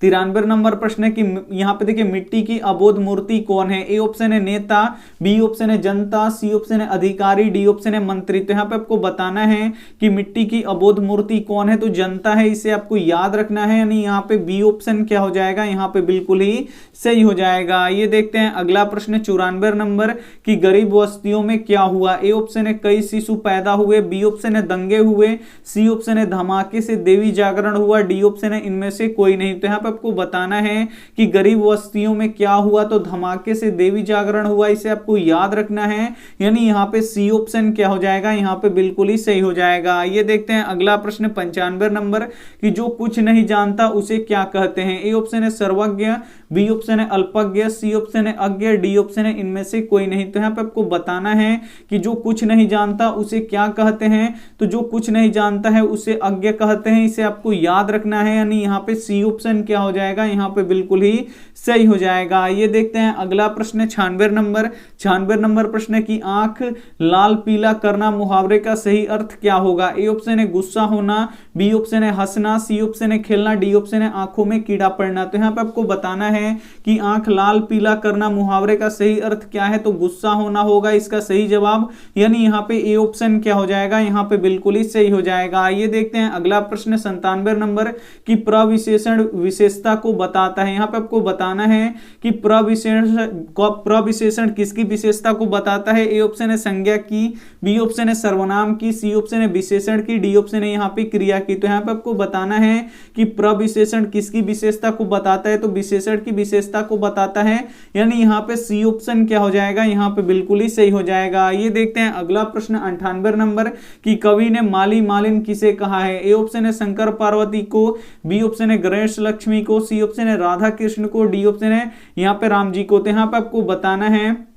93 नंबर प्रश्न है कि यहाँ पे देखिए मिट्टी की अबोध मूर्ति कौन है। ए ऑप्शन है नेता, बी ऑप्शन है जनता, सी ऑप्शन है अधिकारी, डी ऑप्शन है मंत्री। तो यहाँ पे आपको बताना है कि मिट्टी की अबोध मूर्ति कौन है, तो जनता है, इसे आपको याद रखना है, यानी यहाँ पे बी ऑप्शन क्या हो जाएगा, यहाँ पे बिल्कुल ही सही हो जाएगा। ये देखते हैं अगला प्रश्न 94 नंबर कि गरीब बस्तियों में क्या हुआ। ए ऑप्शन है कई शिशु पैदा हुए, बी ऑप्शन है दंगे हुए, सी ऑप्शन है धमाके से देवी जागरण हुआ, डी ऑप्शन है इनमें से कोई नहीं। तो यहाँ पे आपको बताना है कि गरीब बस्तियों में क्या हुआ, तो धमाके से देवी जागरण हुआ, इसे आपको याद रखना है, यानी यहाँ पे सी ऑप्शन क्या हो जाएगा, यहाँ पे बिल्कुल ही सही हो जाएगा। ये देखते हैं अगला प्रश्न 95 नंबर कि जो कुछ नहीं जानता उसे क्या कहते हैं। ए ऑप्शन है सर्वज्ञ, बी ऑप्शन है अल्पज्ञ, सी ऑप्शन है अज्ञ, डी ऑप्शन है इनमें से कोई नहीं। तो यहाँ पे आपको बताना है कि जो कुछ नहीं जानता उसे क्या कहते हैं, तो जो कुछ नहीं जानता है उसे अज्ञ कहते हैं, इसे आपको याद रखना है, यानी यहाँ पे सी ऑप्शन क्या हो जाएगा, यहाँ पे बिल्कुल ही सही हो जाएगा। ये देखते हैं अगला प्रश्न 96 नंबर। 96 नंबर प्रश्न की आंख लाल पीला करना मुहावरे का सही अर्थ क्या होगा। ए ऑप्शन है गुस्सा होना, बी ऑप्शन है हंसना, सी ऑप्शन है खेलना, डी ऑप्शन है आंखों में कीड़ा पड़ना। तो यहाँ पे आपको बताना है कि आंख लाल पीला करना मुहावरे का सही अर्थ क्या है, तो गुस्सा होना होगा इसका सही जवाब, यानी यहाँ पे ए ऑप्शन क्या हो जाएगा, यहाँ पे बिल्कुल ही सही हो जाएगा। ये देखते हैं अगला प्रश्न 97 नंबर की प्रविशेषण विशेषता को बताता है। यहाँ पे आपको बताना है कि प्रविशेषण किसकी विशेषता को बताता है। ए ऑप्शन है संज्ञा की, बी ऑप्शन है सर्वनाम की, सी ऑप्शन है विशेषण की, डी ऑप्शन है यहाँ पे क्रिया की। तो यहाँ पे आपको बताना है कि प्रविशेषण किसकी विशेषता को बताता है, तो विशेषण की विशेषता को बताता है, यानी यहाँ पे सी ऑप्शन क्या हो जाएगा, यहाँ पे बिल्कुल ही सही हो जाएगा। ये देखते हैं अगला प्रश्न 98 नंबर कि कवि ने माली मालिन किसे कहा है। ए ऑप्शन है शंकर पार्वती को, बी ऑप्शन है गणेश लक्ष्मी लक्ष्मी को, सी ऑप्शन है राधा कृष्ण को, डी ऑप्शन है यहाँ पे राम जी को। तो यहाँ पे आपको बताना है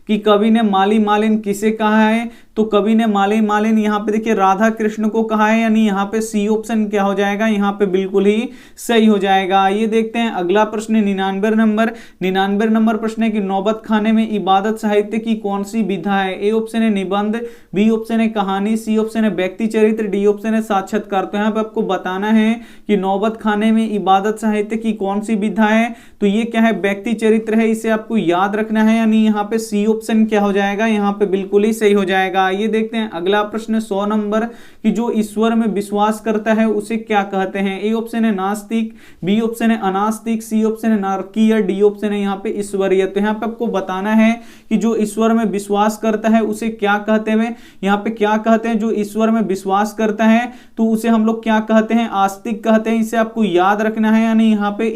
कि कवि ने माली मालिन किसे कहा है, तो कवि ने माली मालिन यहाँ पे देखिए राधा कृष्ण को कहा है, यानी यहाँ पे सी ऑप्शन क्या हो जाएगा, यहाँ पे बिल्कुल ही सही हो जाएगा। ये देखते हैं अगला प्रश्न 99 नंबर प्रश्न है कि नौबत खाने में इबादत साहित्य की कौन सी विधा है। ए ऑप्शन है निबंध, बी ऑप्शन है कहानी, सी ऑप्शन है व्यक्ति चरित्र, डी ऑप्शन है साक्षात्कार। तो यहाँ पे आपको बताना है कि नौबत खाने में इबादत साहित्य की कौन सी विधा है, तो ये क्या है व्यक्ति चरित्र है, इसे आपको याद रखना है, यानी यहाँ पे सी ऑप्शन क्या हो जाएगा, यहाँ पे बिल्कुल ही सही हो जाएगा। ये देखते हैं अगला प्रश्न 100 नंबर कि जो ईश्वर में विश्वास करता है उसे क्या कहते हैं। ए ऑप्शन है नास्तिक, बी ऑप्शन है अनास्तिक, सी ऑप्शन है नारकीय, डी ऑप्शन है यहाँ पे ईश्वरीय। तो यहाँ पे आपको बताना है कि जो ईश्वर में विश्वास करता है उसे क्या कहते हैं, यहाँ पे क्या कहते हैं, जो ईश्वर में विश्वास करता है तो उसे हम लोग क्या कहते हैं, आस्तिक कहते हैं, इसे आपको याद रखना है, यानी यहाँ पे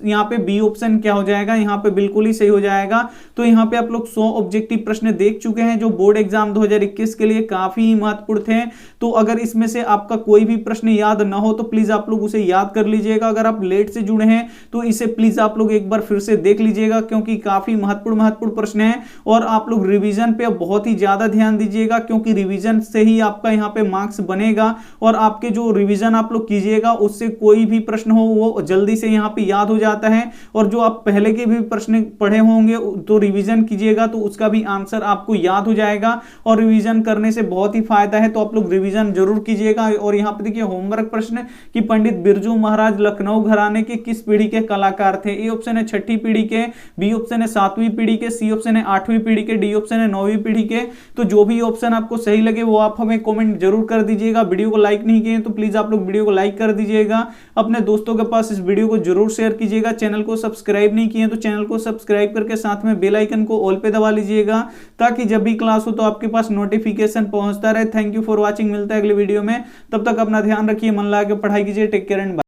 यहाँ पे बी ऑप्शन क्या हो जाएगा, यहाँ पे बिल्कुल ही सही हो जाएगा। तो यहाँ पे आप लोग 100 ऑब्जेक्टिव प्रश्न देख चुके हैं जो बोर्ड एग्जाम 2021 के लिए काफी महत्वपूर्ण थे। तो अगर इसमें से आपका कोई भी प्रश्न याद ना हो तो प्लीज आप लोग उसे याद कर लीजिएगा। अगर आप लेट से जुड़े हैं तो इसे प्लीज आप लोग एक बार फिर से देख लीजिएगा, क्योंकि काफी महत्वपूर्ण प्रश्न है। और आप लोग रिवीजन पे बहुत ही ज्यादा ध्यान दीजिएगा, क्योंकि रिवीजन से ही आपका यहाँ पे मार्क्स बनेगा, और आपके जो रिवीजन आप लोग कीजिएगा उससे कोई भी प्रश्न हो वो जल्दी से यहाँ पे याद हो जाता है। और जो आप पहले के भी प्रश्न पढ़े होंगे तो रिवीजन कीजिएगा तो उसका भी आंसर आपको याद हो जाएगा, और रिवीजन करने से बहुत ही फायदा है। तो आप लोग रिवीजन जरूर कीजिएगा। और यहाँ पे देखिए होमवर्क प्रश्न कि पंडित बिरजू महाराज लखनऊ घराने के किस पीढ़ी के कलाकार थे। ए ऑप्शन है 6ठी पीढ़ी के, बी ऑप्शन है 7वीं पीढ़ी के, सी ऑप्शन है 8वीं पीढ़ी के, डी ऑप्शन है 9वीं पीढ़ी के। तो जो भी ऑप्शन आपको सही लगे वो आप हमें कमेंट जरूर कर दीजिएगा। वीडियो को लाइक नहीं किए तो प्लीज आप लोग वीडियो को लाइक कर दीजिएगा, अपने दोस्तों के पास इस वीडियो को जरूर शेयर कीजिएगा। चैनल को सब्सक्राइब नहीं किए तो चैनल को सब्सक्राइब करके साथ में बेल आइकन को ऑल पे दबा लीजिएगा, ताकि जब भी क्लास हो तो आपके पास नोटिफिकेशन पहुंचता रहे। थैंक यू फॉर वॉचिंग, मिलता है अगले वीडियो में, तब तक अपना ध्यान रखिए, मन लगा के पढ़ाई कीजिए। Take care and bye.